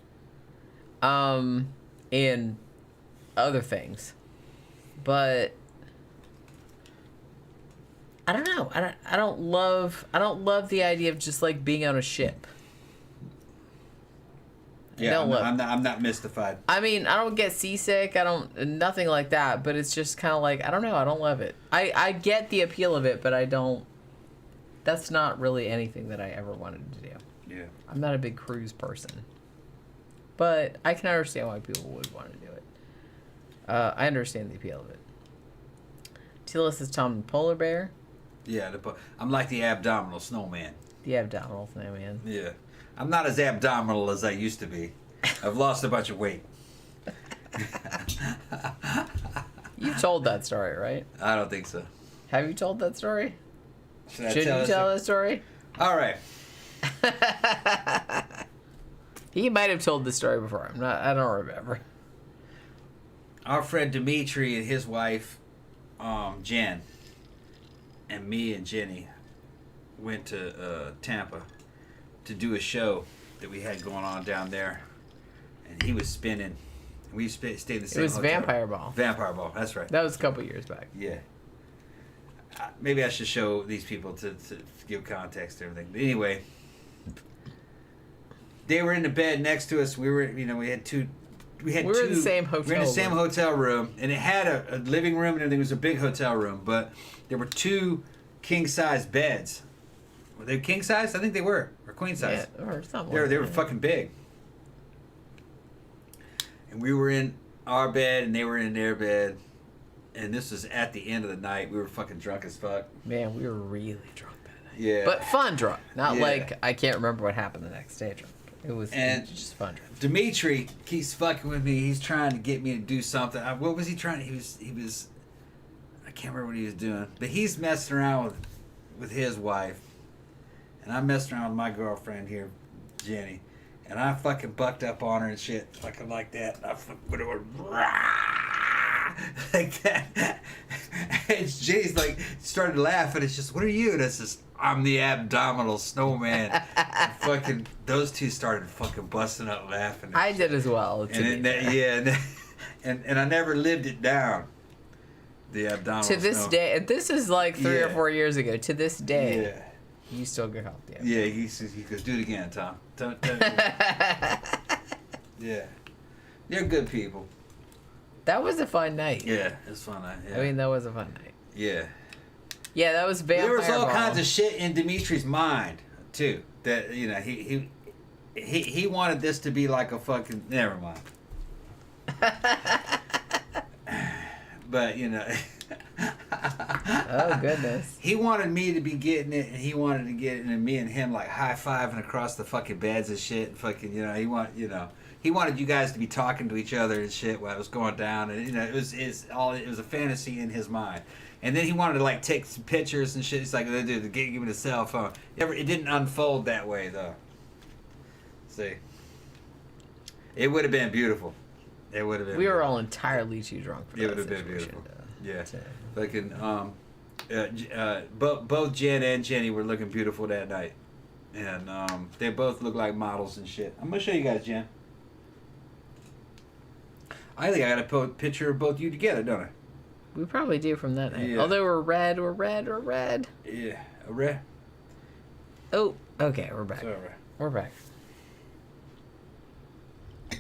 And other things. But I don't know. I don't love the idea of just like being on a ship. Yeah, I'm not mystified. I mean, I don't get seasick. Nothing like that. But it's just kind of like, I don't know. I don't love it. I get the appeal of it, but I don't. That's not really anything that I ever wanted to do. Yeah. I'm not a big cruise person. But I can understand why people would want to do it. I understand the appeal of it. Tila says Tom the polar bear. Yeah, I'm like the abdominal snowman. The abdominal snowman. Yeah. I'm not as abdominal as I used to be. I've lost a bunch of weight. You've told that story, right? I don't think so. Have you told that story? Should you tell that story? All right. He might have told the story before. I don't remember. Our friend Dimitri and his wife, Jen, and me and Jenny went to Tampa to do a show that we had going on down there, and he was spinning. We stayed in the same hotel. It was Vampire Ball. Vampire Ball, that's right. That was a couple years back. Yeah. Maybe I should show these people to give context to everything. But anyway, they were in the bed next to us. We were, we were in the same hotel. We were in the same hotel room, and it had a living room and everything. It was a big hotel room, but there were two king-size beds. Were they king-size? I think they were, or queen-size. Yeah, or something. They were fucking big. And we were in our bed, and they were in their bed. And this was at the end of the night. We were fucking drunk as fuck. Man, we were really drunk that night. Yeah. But fun drunk. Not like I can't remember what happened the next day drunk. It was just fun drunk. Dimitri keeps fucking with me. He's trying to get me to do something. What was he trying? He was. I can't remember what he was doing. But he's messing around with his wife, and I'm messing around with my girlfriend here, Jenny. And I fucking bucked up on her and shit, fucking like that. And I fucking went over, rah, like that. And Jay's like, started laughing. It's just, what are you? And it's just, I'm the abdominal snowman. And fucking, those two started fucking busting up laughing. I did as well. And I never lived it down. The abdominal to this day, this is like 3 or 4 years ago. To this day. Yeah. You still get help, yeah. Yeah, he goes, do it again, Tom. Don't yeah. They're good people. That was a fun night. Yeah, it was fun night. Yeah. I mean, that was a fun night. Yeah. Yeah, that was vampire. There was all ball. kinds of shit in Dimitri's mind, too. That, you know, he wanted this to be like a fucking... Never mind. But, you know... Oh, goodness. He wanted me to be getting it, and he wanted to get it, and me and him like high-fiving across the fucking beds and shit. And fucking, you know, he wanted you guys to be talking to each other and shit while it was going down, and you know, it was a fantasy in his mind. And then he wanted to like take some pictures and shit. He's like, dude, give me the cell phone. It didn't unfold that way though. See, it would have been beautiful. It would have been. We were all entirely too drunk for that. It would have been beautiful. Yeah. Fucking both Jen and Jenny were looking beautiful that night, and they both look like models and shit. I'm gonna show you guys, Jen. I think I gotta put a picture of both you together, don't I? We probably do from that night. Yeah. Although we're red. Yeah, a red. Oh, okay, we're back. Sorry. We're back.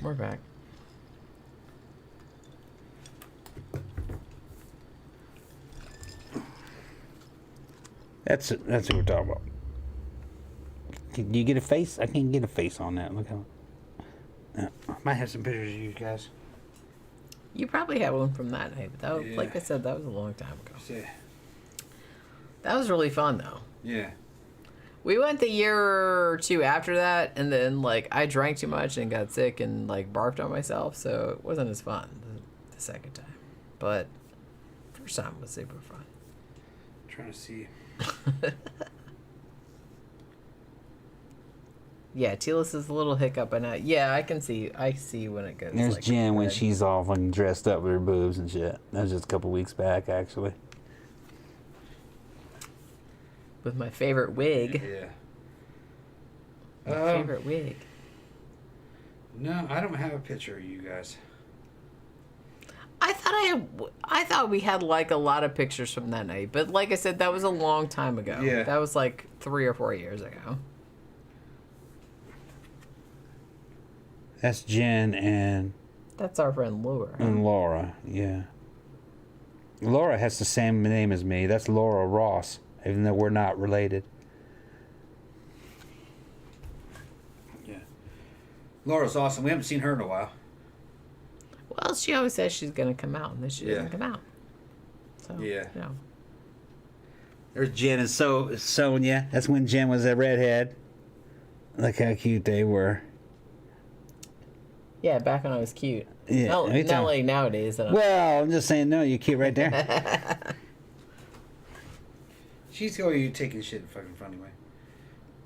We're back. That's what we're talking about. Can you get a face? I can't get a face on that. Look how. I might have some pictures of you guys. You probably had one from that night, but that was, Yeah. like I said, that was a long time ago. See. That was really fun, though. Yeah. We went the year or two after that, and then, like, I drank too much and got sick and, like, barfed on myself, so it wasn't as fun the second time. But first time was super fun. I'm trying to see. Yeah, Telis is a little hiccup, and I see when it goes. There's like, Jen when red. she's all fucking dressed up with her boobs and shit. That was just a couple weeks back, actually. With my favorite wig. Yeah. My favorite wig. No, I don't have a picture of you guys. I thought we had like a lot of pictures from that night, but like I said, that was a long time ago. Yeah. That was like 3 or 4 years ago. That's Jen and That's our friend Laura. Laura, yeah. Laura has the same name as me. That's Laura Ross, even though we're not related. Yeah. Laura's awesome. We haven't seen her in a while. Well, she always says she's gonna come out, and then she doesn't come out. So Yeah. you know. There's Jen and Sonia. That's when Jen was a redhead. Look how cute they were. Yeah, back when I was cute. Yeah, Not like nowadays. Well, I'm just saying, no, you're cute right there. She's going, you taking shit in fucking funny way.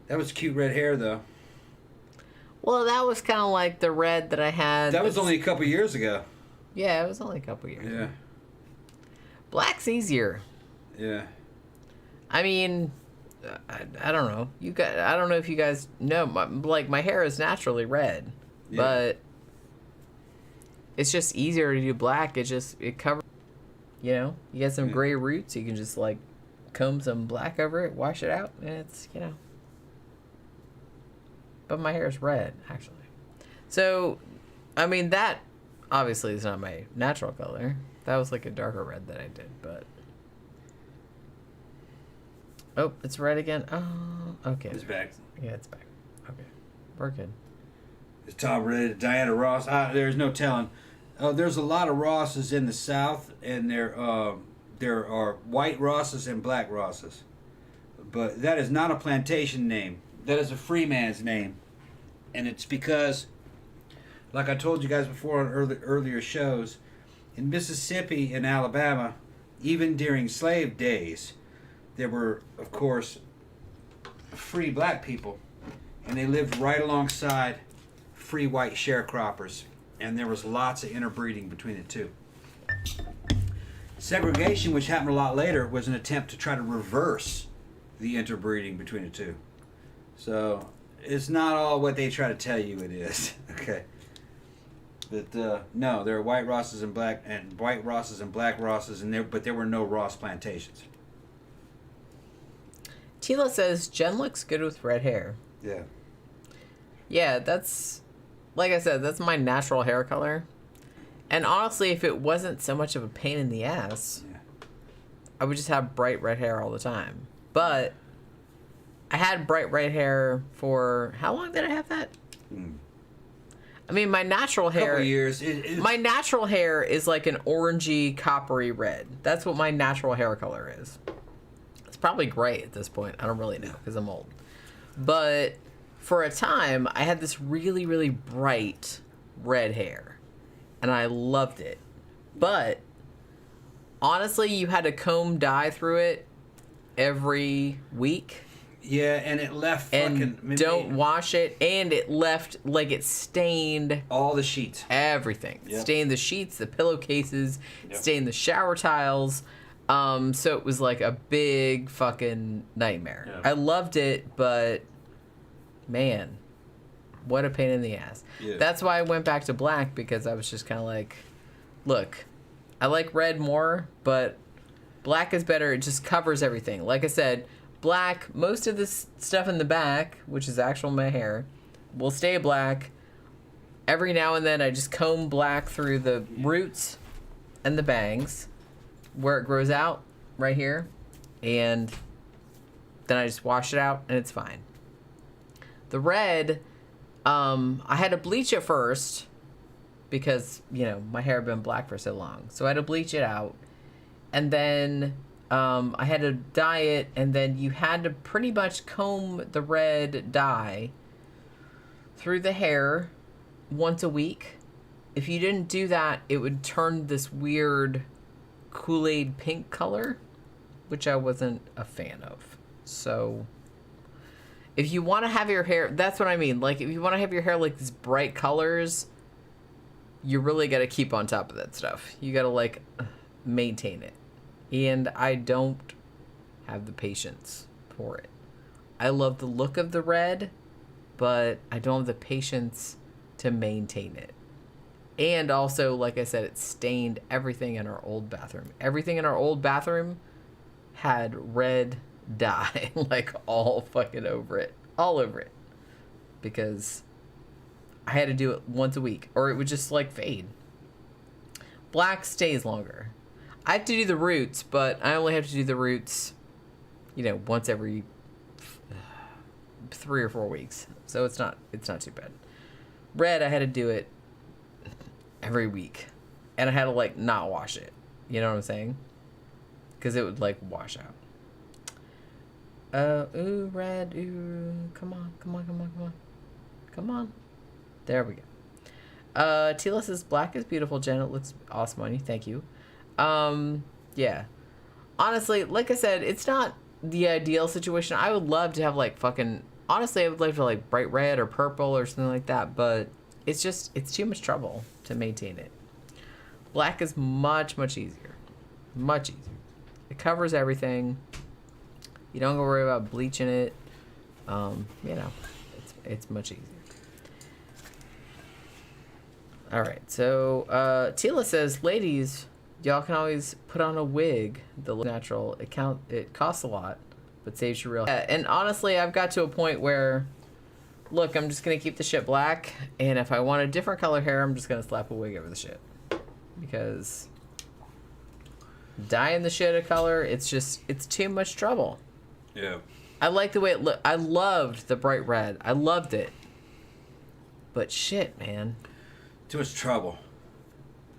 That was cute red hair, though. Well, that was kind of like the red that I had. That was only a couple years ago. Yeah, it was only a couple years. Yeah. Black's easier. Yeah. I mean, I don't know. I don't know if you guys know. My hair is naturally red, Yeah. but it's just easier to do black. It covers. You know, you get some gray roots. You can just like comb some black over it, wash it out, and it's But my hair is red, actually. So, I mean, that obviously is not my natural color. That was like a darker red that I did, but... Oh, it's red again. Oh, okay. It's back. Yeah, it's back. Okay. We're good. Is Tom related to Diana Ross? There's no telling. There's a lot of Rosses in the South, and there are white Rosses and black Rosses. But that is not a plantation name. That is a free man's name. And it's because, like I told you guys before on earlier shows, in Mississippi and Alabama, even during slave days, there were, of course, free black people. And they lived right alongside free white sharecroppers, and there was lots of interbreeding between the two. Segregation, which happened a lot later, was an attempt to try to reverse the interbreeding between the two. So it's not all what they try to tell you it is. Okay. But no, there are white Rosses and black Rosses, but there were no Ross plantations. Tila says Jen looks good with red hair. Yeah. Yeah, that's, like I said, that's my natural hair color. And honestly, if it wasn't so much of a pain in the ass, I would just have bright red hair all the time. But I had bright red hair for, how long did I have that? I mean, my natural hair. Couple years. My natural hair is like an orangey, coppery red. That's what my natural hair color is. It's probably gray at this point. I don't really know because I'm old. But for a time, I had this really, really bright red hair. And I loved it. But honestly, you had to comb dye through it every week. Yeah, and it left and fucking... don't wash it. And it left, like, it stained... all the sheets. Everything. Yep. Stained the sheets, the pillowcases, stained the shower tiles. So it was like a big fucking nightmare. Yep. I loved it, but... man, what a pain in the ass. Yeah. That's why I went back to black, because I was just kind of like, look, I like red more, but black is better. It just covers everything. Like I said, black, most of this stuff in the back, which is actual my hair, will stay black. Every now and then I just comb black through the roots and the bangs where it grows out right here, and then I just wash it out and it's fine. The red, I had to bleach it first because, you know, my hair had been black for so long. So I had to bleach it out. And then I had to dye it, and then you had to pretty much comb the red dye through the hair once a week. If you didn't do that, it would turn this weird Kool-Aid pink color, which I wasn't a fan of. So... if you want to have your hair, that's what I mean. Like, if you want to have your hair like these bright colors, you really got to keep on top of that stuff. You got to, like, maintain it. And I don't have the patience for it. I love the look of the red, but I don't have the patience to maintain it. And also, like I said, it stained everything in our old bathroom. Everything in our old bathroom had red dye, like, all fucking over it. All over it. Because I had to do it once a week, or it would just, like, fade. Black stays longer. I have to do the roots, but I only have to do the roots, you know, once every 3 or 4 weeks. So it's not too bad. Red, I had to do it every week. And I had to, like, not wash it. You know what I'm saying? Because it would, like, wash out. Ooh, red, ooh, come on. Come on. There we go. Tila says, black is beautiful, Jen. It looks awesome on you. Thank you. Yeah. Honestly, like I said, it's not the ideal situation. I would love to have, like, fucking... honestly, I would like to, like, bright red or purple or something like that, but it's just... it's too much trouble to maintain it. Black is much, much easier. Much easier. It covers everything. You don't go worry about bleaching it. You know, it's much easier. All right, so Tila says, ladies, y'all can always put on a wig that looks natural. It costs a lot, but saves you real. And honestly, I've got to a point where, look, I'm just gonna keep the shit black, and if I want a different color hair, I'm just gonna slap a wig over the shit, because dyeing the shit a color, it's too much trouble. Yeah. I like the way it looked. I loved the bright red. I loved it. But shit, man. Too much trouble.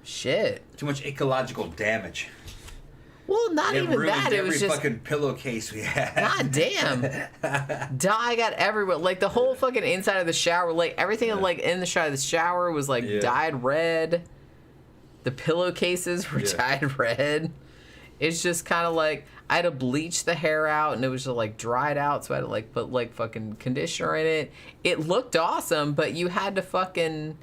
Shit. Too much ecological damage. Well, not even that. It was just every fucking pillowcase we had. God damn. Dye got everywhere. Like, the whole fucking inside of the shower, like, everything like in the shower was like dyed red. The pillowcases were dyed red. It's just kind of like, I had to bleach the hair out, and it was just like dried out, so I had to like put like fucking conditioner in it. It looked awesome, but you had to fucking...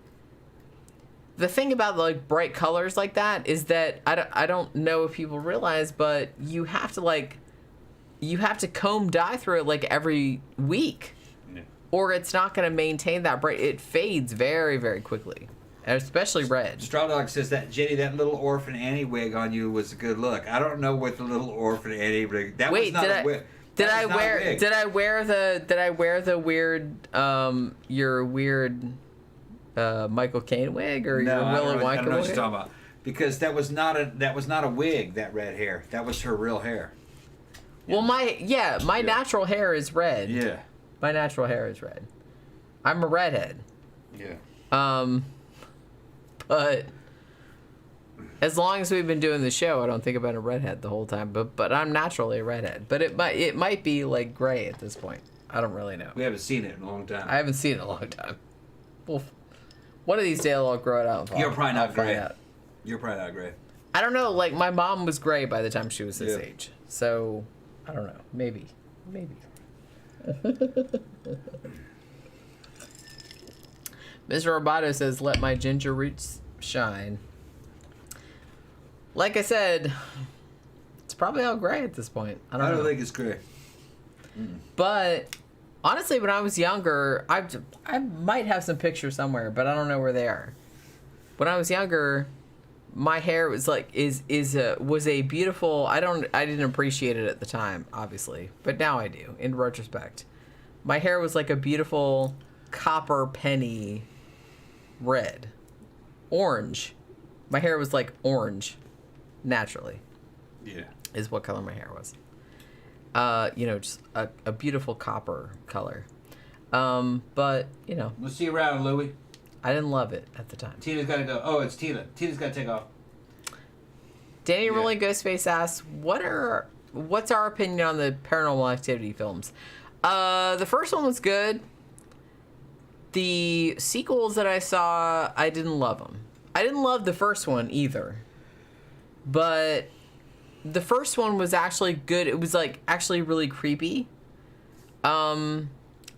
The thing about like bright colors like that is that I don't know if people realize, but you have to comb dye through it like every week. Yeah. Or it's not going to maintain that bright. It fades very, very quickly. Especially red. Straw Dog says that, Jenny, that little Orphan Annie wig on you was a good look. I don't know what the little Orphan Annie wig. That was not a wig. Did I wear the weird your weird Michael Caine wig or your Willy Wonka wig? I don't know what you're talking about. Because that was not a wig, that red hair. That was her real hair. Well, my natural hair is red. Yeah. My natural hair is red. I'm a redhead. Yeah. But as long as we've been doing the show, I don't think I've been a redhead the whole time. But I'm naturally a redhead. But it might be like gray at this point. I don't really know. We haven't seen it in a long time. I haven't seen it in a long time. Well, one of these days I'll grow it out. You're probably not gray. You're probably not gray. I don't know. Like my mom was gray by the time she was this age. So I don't know. Maybe. Mr. Roboto says, "Let my ginger roots shine." Like I said, it's probably all gray at this point. I don't know. think it's gray. But honestly, when I was younger, I might have some pictures somewhere, but I don't know where they are. When I was younger, my hair was like was a beautiful. I didn't appreciate it at the time, obviously, but now I do. In retrospect, my hair was like a beautiful copper penny red, orange. My hair was like orange, naturally. Yeah, is what color my hair was. Just a beautiful copper color. But we'll see you around, Louie. I didn't love it at the time. Tina's got to go. Oh, it's Tina. Tina's got to take off. Danny Rolling Ghostface asks, what's our opinion on the Paranormal Activity films? The first one was good. The sequels that I saw, I didn't love them. I didn't love the first one either. But the first one was actually good. It was like actually really creepy. I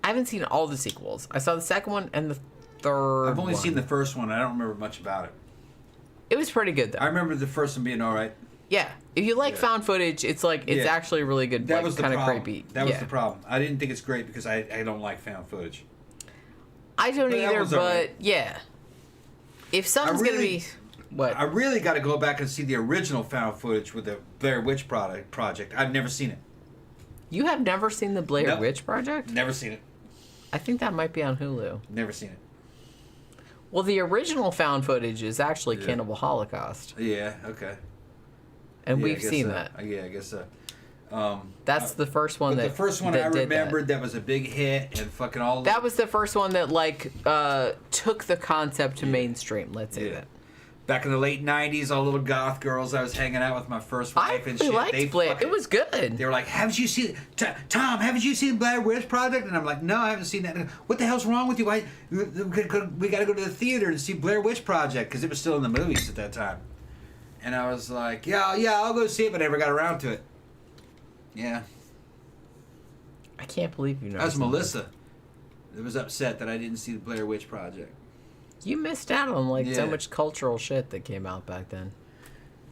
haven't seen all the sequels. I saw the second one and the third I've only seen the first one. I don't remember much about it. It was pretty good though. I remember the first one being all right. Yeah. If you like found footage, it's actually really good. That was kind of creepy. That was the problem. I didn't think it's great because I don't like found footage. I don't either, but yeah. If something's going to be... What? I really got to go back and see the original found footage with the Blair Witch Project. I've never seen it. You have never seen the Blair Witch Project? Never seen it. I think that might be on Hulu. Never seen it. Well, the original found footage is actually Cannibal Holocaust. Yeah, okay. And we've seen that. Yeah, I guess so. That's the first one the first one I remembered that was a big hit and fucking all. That was the first one that took the concept to mainstream. Let's say that. Back in the late '90s, all little goth girls I was hanging out with my first wife and shit. Liked Blair. It was good. They were like, "Haven't you seen Tom? Haven't you seen Blair Witch Project?" And I'm like, "No, I haven't seen that." What the hell's wrong with you? We got to go to the theater and see Blair Witch Project because it was still in the movies at that time. And I was like, "Yeah, I'll go see it," but I never got around to it. Yeah. I can't believe you know. That was Melissa. That was upset that I didn't see the Blair Witch Project. You missed out on so much cultural shit that came out back then.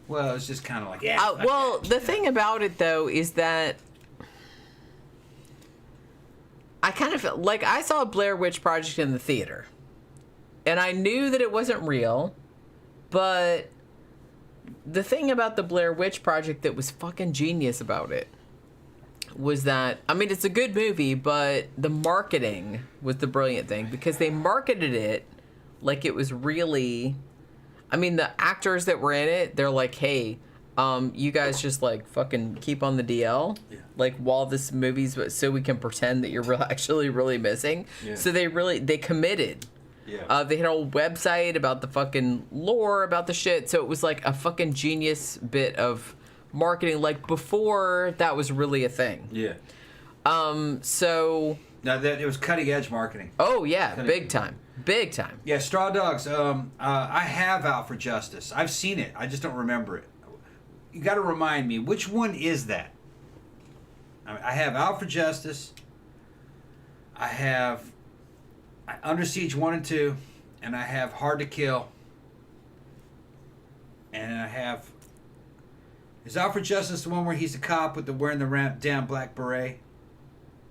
Well, it was just kind of like the thing about it though is that I kind of felt like I saw Blair Witch Project in the theater, and I knew that it wasn't real, but the thing about the Blair Witch Project that was fucking genius about it was that, I mean, it's a good movie, but the marketing was the brilliant thing because they marketed it like it was really, I mean, the actors that were in it, they're like, hey, you guys just like fucking keep on the DL, like while this movie's, so we can pretend that you're actually really missing. Yeah. So they committed. Yeah. They had a whole website about the fucking lore about the shit. So it was like a fucking genius bit of marketing, like before that was really a thing. Yeah. So. Now that it was cutting edge marketing. Oh yeah, big time. Big time. Yeah, Straw Dogs. I have Out for Justice. I've seen it. I just don't remember it. You got to remind me, which one is that? I have Out for Justice. I have Under Siege 1 and 2. And I have Hard to Kill. And I have... Is Out for Justice the one where he's a cop with wearing the damn black beret?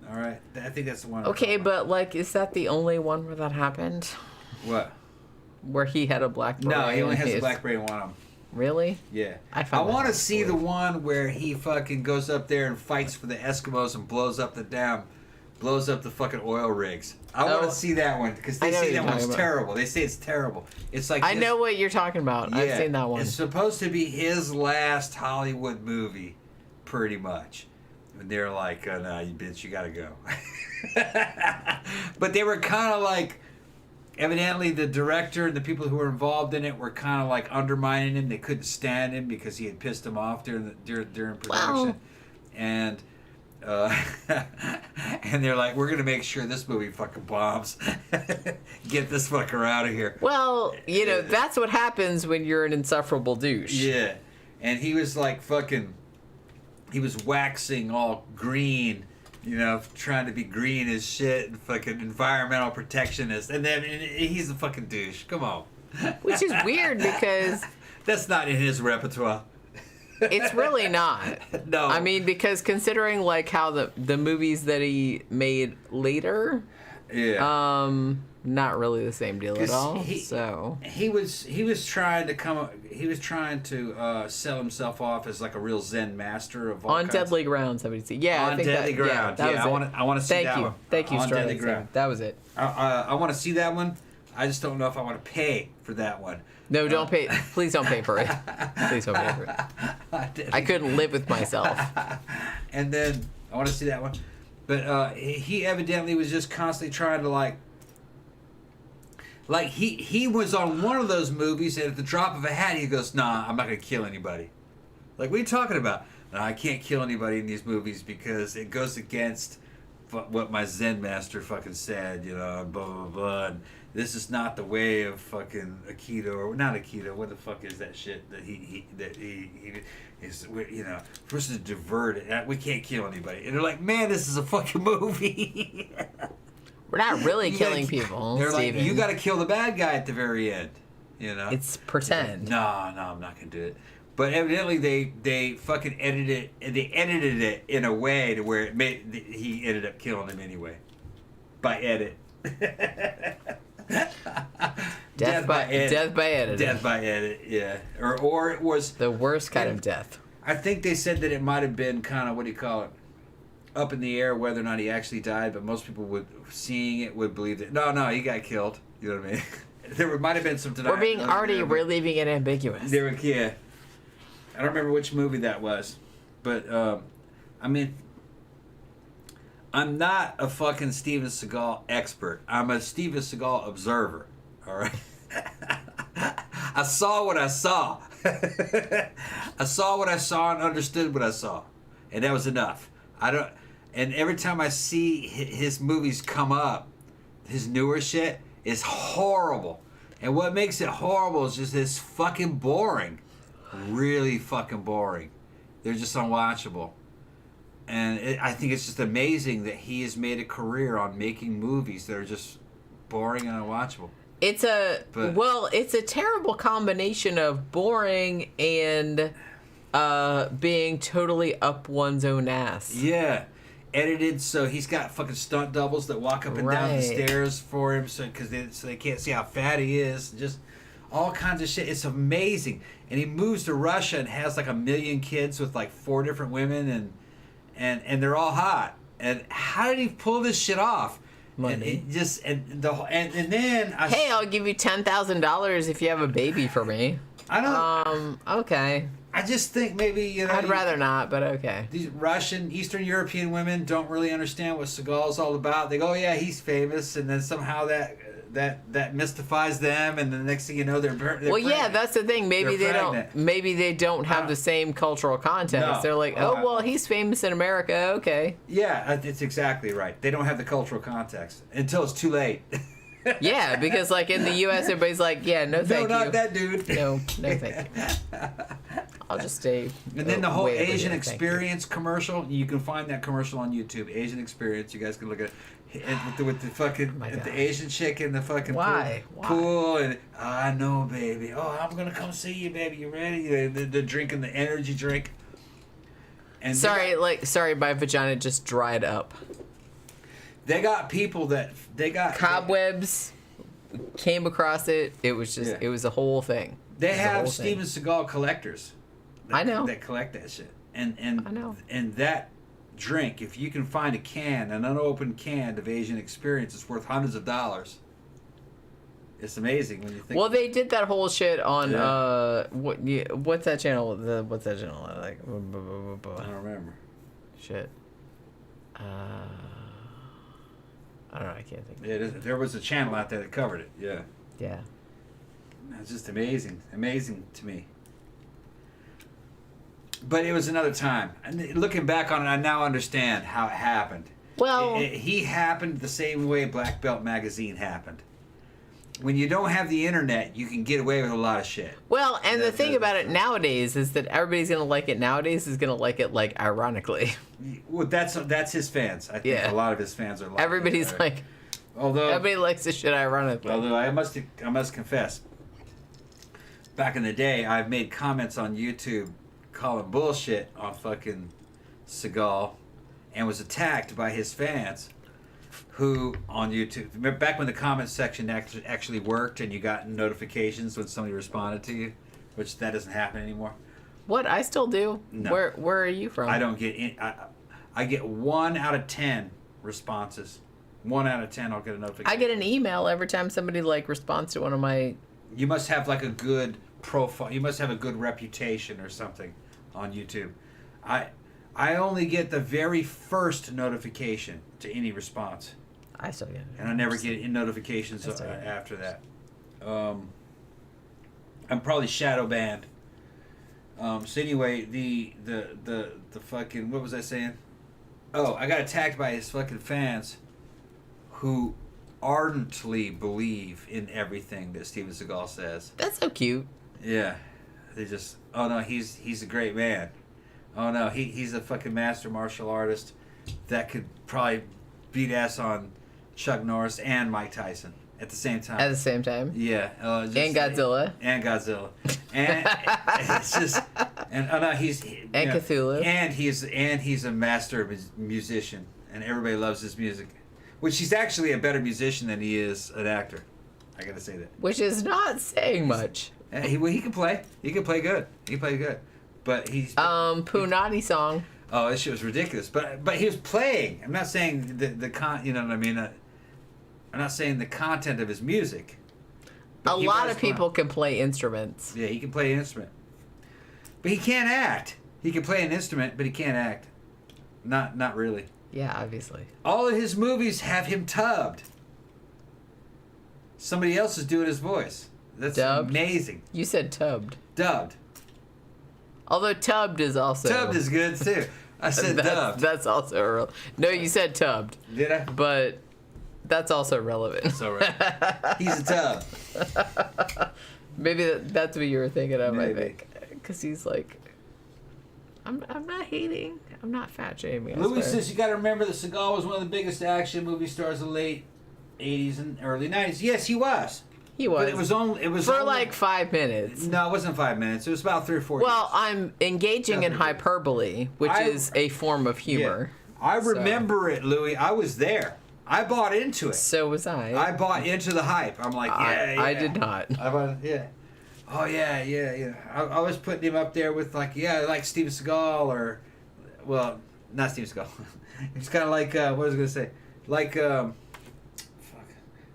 All right. I think that's the one. Okay, but, like, is that the only one where that happened? What? Where he had a black beret? No, he only has a black beret in one of them. Really? Yeah. I want to see the one where he fucking goes up there and fights for the Eskimos and blows up the fucking oil rigs. I want to see that one because they say that one's terrible. They say it's terrible. It's like I know what you're talking about. Yeah, I've seen that one. It's supposed to be his last Hollywood movie, pretty much. And they're like, oh, no, you bitch, you gotta go. But they were kind of like, evidently the director and the people who were involved in it were kind of like undermining him. They couldn't stand him because he had pissed them off during production. Wow. And and they're like, we're gonna make sure this movie fucking bombs. Get this fucker out of here. Well, you know, that's what happens when you're an insufferable douche. Yeah. And he was like fucking, he was waxing all green, you know, trying to be green as shit and fucking environmental protectionist. And then he's a fucking douche. Come on. Which is weird because... That's not in his repertoire. It's really not. No. I mean, because considering, like, how the movies that he made later... Yeah. Not really the same deal at all. He was trying to sell himself off as like a real Zen master of all on kinds Deadly Grounds. Yeah, on Deadly Ground. Yeah, I want to see that one. Thank you, on Deadly Ground. That was it. I want to see that one. I just don't know if I want to pay for that one. No, don't pay. Please don't pay for it. Please don't pay for it. I couldn't live with myself. And then I want to see that one, but he evidently was just constantly trying to like he was on one of those movies, and at the drop of a hat, he goes, "Nah, I'm not gonna kill anybody." Like, what are you talking about? No, I can't kill anybody in these movies because it goes against what my Zen master fucking said, you know, blah blah blah. And this is not the way of fucking Aikido, or not Aikido. What the fuck is that shit that he is? You know, supposed to divert it. We can't kill anybody. And they're like, man, this is a fucking movie. We're not really killing people. They're Steven. like, you got to kill the bad guy at the very end. You know, it's pretend. No, I'm not gonna do it. But evidently they fucking edited it. They edited it in a way to where he ended up killing him anyway, by edit. Death by edit. Death by edit. Yeah, or it was the worst kind of death. I think they said that it might have been kind of, what do you call it, up in the air whether or not he actually died, but most people seeing it would believe that no, he got killed. You know what I mean? There might have been some denial. We're leaving it ambiguous. Yeah. I don't remember which movie that was, but I mean, I'm not a fucking Steven Seagal expert. I'm a Steven Seagal observer. All right. I saw what I saw. I saw what I saw and understood what I saw, and that was enough. And every time I see his movies come up, his newer shit is horrible. And what makes it horrible is just this fucking boring. Really fucking boring. They're just unwatchable. And I think it's just amazing that he has made a career on making movies that are just boring and unwatchable. It's a terrible combination of boring and being totally up one's own ass. Yeah. Edited so he's got fucking stunt doubles that walk up and down the stairs for him so they can't see how fat he is. Just all kinds of shit. It's amazing. And he moves to Russia and has like 1 million kids with like 4 different women and they're all hot. And how did he pull this shit off? Money. And then hey, I'll give you $10,000 if you have a baby for me. I don't. Okay. I just think maybe, you know, I'd rather not, but okay. These Russian, Eastern European women don't really understand what Seagal's all about. They go, oh yeah, he's famous, and then somehow that mystifies them, and the next thing you know, they're well, pregnant. Yeah, that's the thing. Maybe they don't have the same cultural context. No. They're like, oh well, he's famous in America. Okay. Yeah, it's exactly right. They don't have the cultural context until it's too late. Yeah, because like in the U.S., everybody's like, yeah, no, thank you. No, not that dude. No, thank you. I'll just stay. And then the whole Asian Experience commercial. You can find that commercial on YouTube. Asian Experience. You guys can look at it. With the fucking the Asian chick in the fucking pool and I know, baby. Oh, I'm gonna come see you, baby. You ready? They're drinking the energy drink. And sorry, my vagina just dried up. They got people that cobwebs came across it. It was just it was a whole thing. They have Steven Seagal collectors. I know that collect that shit. And I know. And that drink, if you can find an unopened can of Asian Experience, it's worth hundreds of dollars. It's amazing when you think. Well, they did that whole shit on what's that channel? What's that channel? Like I don't remember. Shit. I don't know. I can't think. Yeah, there was a channel out there that covered it. Yeah. Yeah. It's just amazing to me. But it was another time. And looking back on it, I now understand how it happened. Well, he happened the same way Black Belt Magazine happened. When you don't have the internet, you can get away with a lot of shit. Well, and the thing about it nowadays is that everybody's gonna like it nowadays is gonna like it like ironically. Well, that's his fans. I think a lot of his fans are like everybody's it, like. Although everybody likes this shit ironically. Although I must confess, back in the day, I've made comments on YouTube calling bullshit on fucking Seagal, and was attacked by his fans, who on YouTube. Remember back when the comment section actually worked, and you got notifications when somebody responded to you, which that doesn't happen anymore. What? I still do. No. Where are you from? I don't get in. I get 1 out of 10 responses. 1 out of 10, I'll get a notification. I get an email every time somebody responds to one of my. You must have a good profile. You must have a good reputation or something on YouTube. I only get the very first notification to any response. I still get it. And I never get notifications after that. I'm probably shadow banned. So anyway, the fucking, what was I saying? Oh, I got attacked by his fucking fans who ardently believe in everything that Steven Seagal says. That's so cute. Yeah. They just, oh no, he's a great man. Oh no, he's a fucking master martial artist that could probably beat ass on Chuck Norris and Mike Tyson at the same time. At the same time? Yeah. And Godzilla. And Godzilla. And it's just, and oh no, and Cthulhu. And he's a master musician, and everybody loves his music. Which he's actually a better musician than he is an actor. I gotta say that. Which is not saying much. He can play. He can play good. He played good. But he's... Punani song. Oh, this shit was ridiculous. But he was playing. I'm not saying you know what I mean? I'm not saying the content of his music. A lot of people can play instruments. Yeah, he can play an instrument. But he can't act. He can play an instrument, but he can't act. Not really. Yeah, obviously. All of his movies have him tubbed. Somebody else is doing his voice. That's dubbed? Amazing. You said tubbed. Dubbed. Although tubbed is also... Tubbed is good, too. I said dubbed. That's also real. No, you said tubbed. Did I? But that's also relevant. That's all right. He's a tub. Maybe that's what you were thinking of, Maybe. I think. Because he's like... I'm not hating. I'm not fat shaming. Louis says you got to remember that Seagal was one of the biggest action movie stars of the late 80s and early 90s. Yes, he was. He was. But it was only like 5 minutes. No, it wasn't 5 minutes. It was about 3 or 4 years. Well, I'm engaging in hyperbole, which is a form of humor. Yeah. I remember it, Louis. I was there. I bought into it. So was I. I bought into the hype. I'm like, yeah. I did not. I bought, yeah. Oh, yeah. I was putting him up there with, like Steven Seagal or, well, not Steven Seagal. It's kind of like, what was I going to say? Like,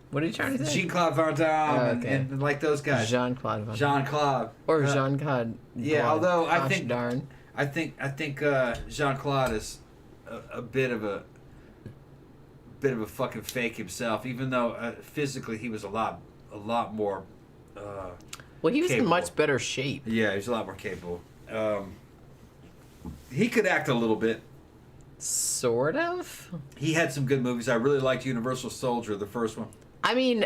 what are you trying to say? Jean-Claude Van Damme and like those guys. Jean-Claude Van Damme. Jean-Claude. Or Jean-Claude. Yeah, although I think Jean-Claude is a bit of a fucking fake himself, even though physically he was a lot more well, he was capable. in much better shape. Yeah, he was a lot more capable. He could act a little bit. Sort of? He had some good movies. I really liked Universal Soldier, the first one. I mean,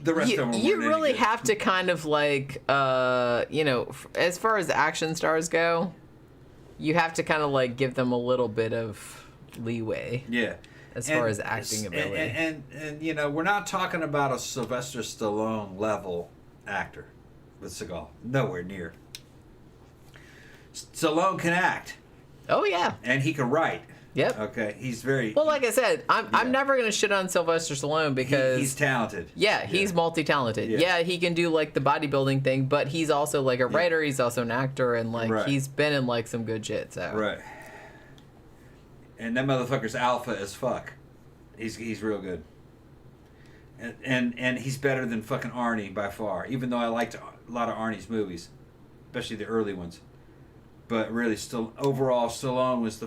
The rest of them you really have to kind of like, as far as action stars go, you have to kind of like give them a little bit of leeway. Yeah. As far as acting ability. And we're not talking about a Sylvester Stallone level actor with Seagal. Nowhere near. Stallone can act. Oh, yeah. And he can write. Yep. Okay. He's very... Well, like I said, I'm never going to shit on Sylvester Stallone because... He's talented. Yeah, he's multi-talented. Yeah, he can do, like, the bodybuilding thing, but he's also, like, a writer. He's also an actor, and, like, he's been in, like, some good shit, so... Right. And that motherfucker's alpha as fuck. He's real good. And he's better than fucking Arnie by far, even though I liked a lot of Arnie's movies, especially the early ones. But really, still overall, Stallone was the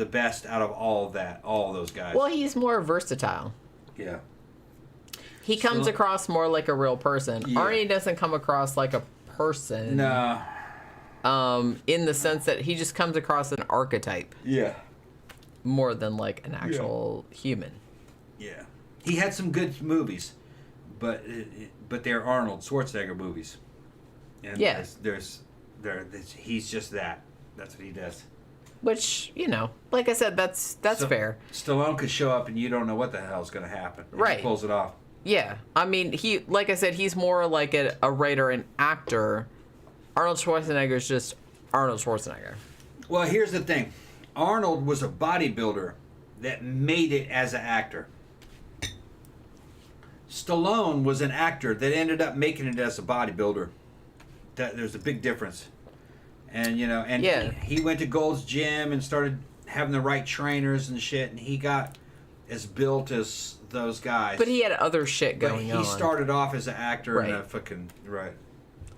best out of all of those guys. Well, he's more versatile. Yeah. He comes across more like a real person. Yeah. Arnie doesn't come across like a person. No. In the sense that he just comes across an archetype. Yeah. More than like an actual human. Yeah. He had some good movies, but they're Arnold Schwarzenegger movies. And he's just that. That's what he does. Which, like I said, that's fair. Stallone could show up and you don't know what the hell's going to happen. Right. He pulls it off. Yeah. I mean, like I said, he's more like a writer and actor. Arnold Schwarzenegger's just Arnold Schwarzenegger. Well, here's the thing. Arnold was a bodybuilder that made it as an actor. Stallone was an actor that ended up making it as a bodybuilder. There's a big difference. And, he went to Gold's Gym and started having the right trainers and shit, and he got as built as those guys. But he had other shit going on. He started off as an actor and a fucking... Right.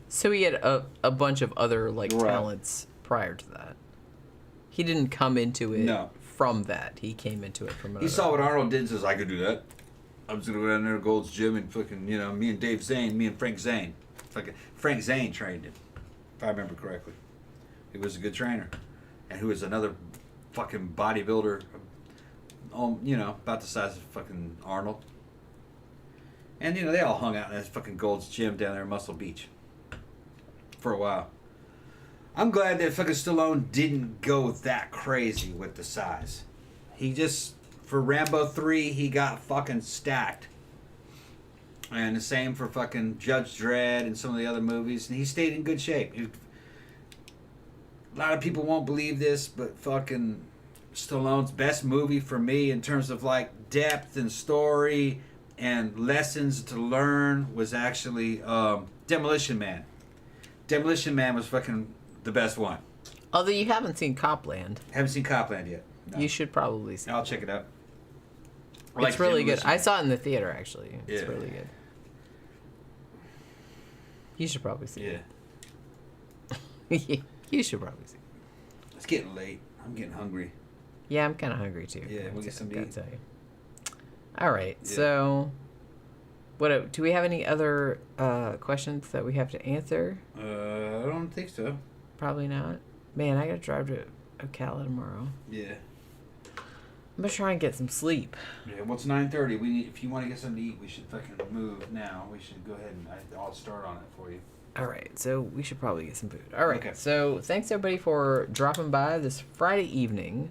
So he had a bunch of other, talents prior to that. He didn't come into it from that. He came into it from another. He saw what Arnold did and says, I could do that. I'm just going to go down there to Gold's Gym and fucking, me and Frank Zane. Fucking Frank Zane trained him, if I remember correctly. He was a good trainer. And who was another fucking bodybuilder, about the size of fucking Arnold. And, they all hung out in that fucking Gold's Gym down there in Muscle Beach for a while. I'm glad that fucking Stallone didn't go that crazy with the size. He just, for Rambo 3, he got fucking stacked. And the same for fucking Judge Dredd and some of the other movies. And he stayed in good shape. A lot of people won't believe this, but fucking Stallone's best movie for me in terms of like depth and story and lessons to learn was actually Demolition Man. Demolition Man was fucking the best one. Although you haven't seen Copland. Haven't seen Copland yet. No. You should probably see I'll check it out. It's really good. I saw it in the theater, actually. It's Yeah. really good. You should probably see Yeah. it. You should probably see it. It's getting late. I'm getting hungry. Yeah, I'm kind of hungry, too. Yeah, we'll get some to eat. Tell you. All right, Yeah. so... do we have any other questions that we have to answer? I don't think so. Probably not. Man, I gotta drive to Ocala tomorrow. Yeah. I'm gonna try and get some sleep. Yeah. Well, it's 9:30. We need. If you want to get something to eat, we should fucking move now. We should go ahead and I'll start on it for you. All right, so we should probably get some food. All right, Okay. So thanks everybody for dropping by this Friday evening.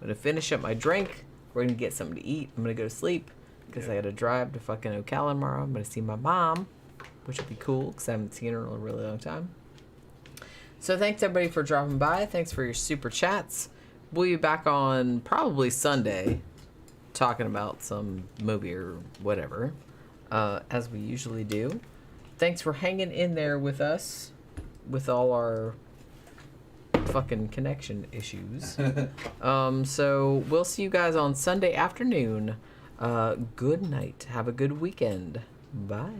I'm gonna finish up my drink. We're gonna get something to eat. I'm gonna go to sleep because I gotta drive to fucking Ocala tomorrow. I'm gonna see my mom, which will be cool because I haven't seen her in a really long time. So thanks everybody for dropping by. Thanks for your super chats. We'll be back on probably Sunday talking about some movie or whatever, as we usually do. Thanks for hanging in there with us with all our fucking connection issues. So we'll see you guys on Sunday afternoon. Good night. Have a good weekend. Bye.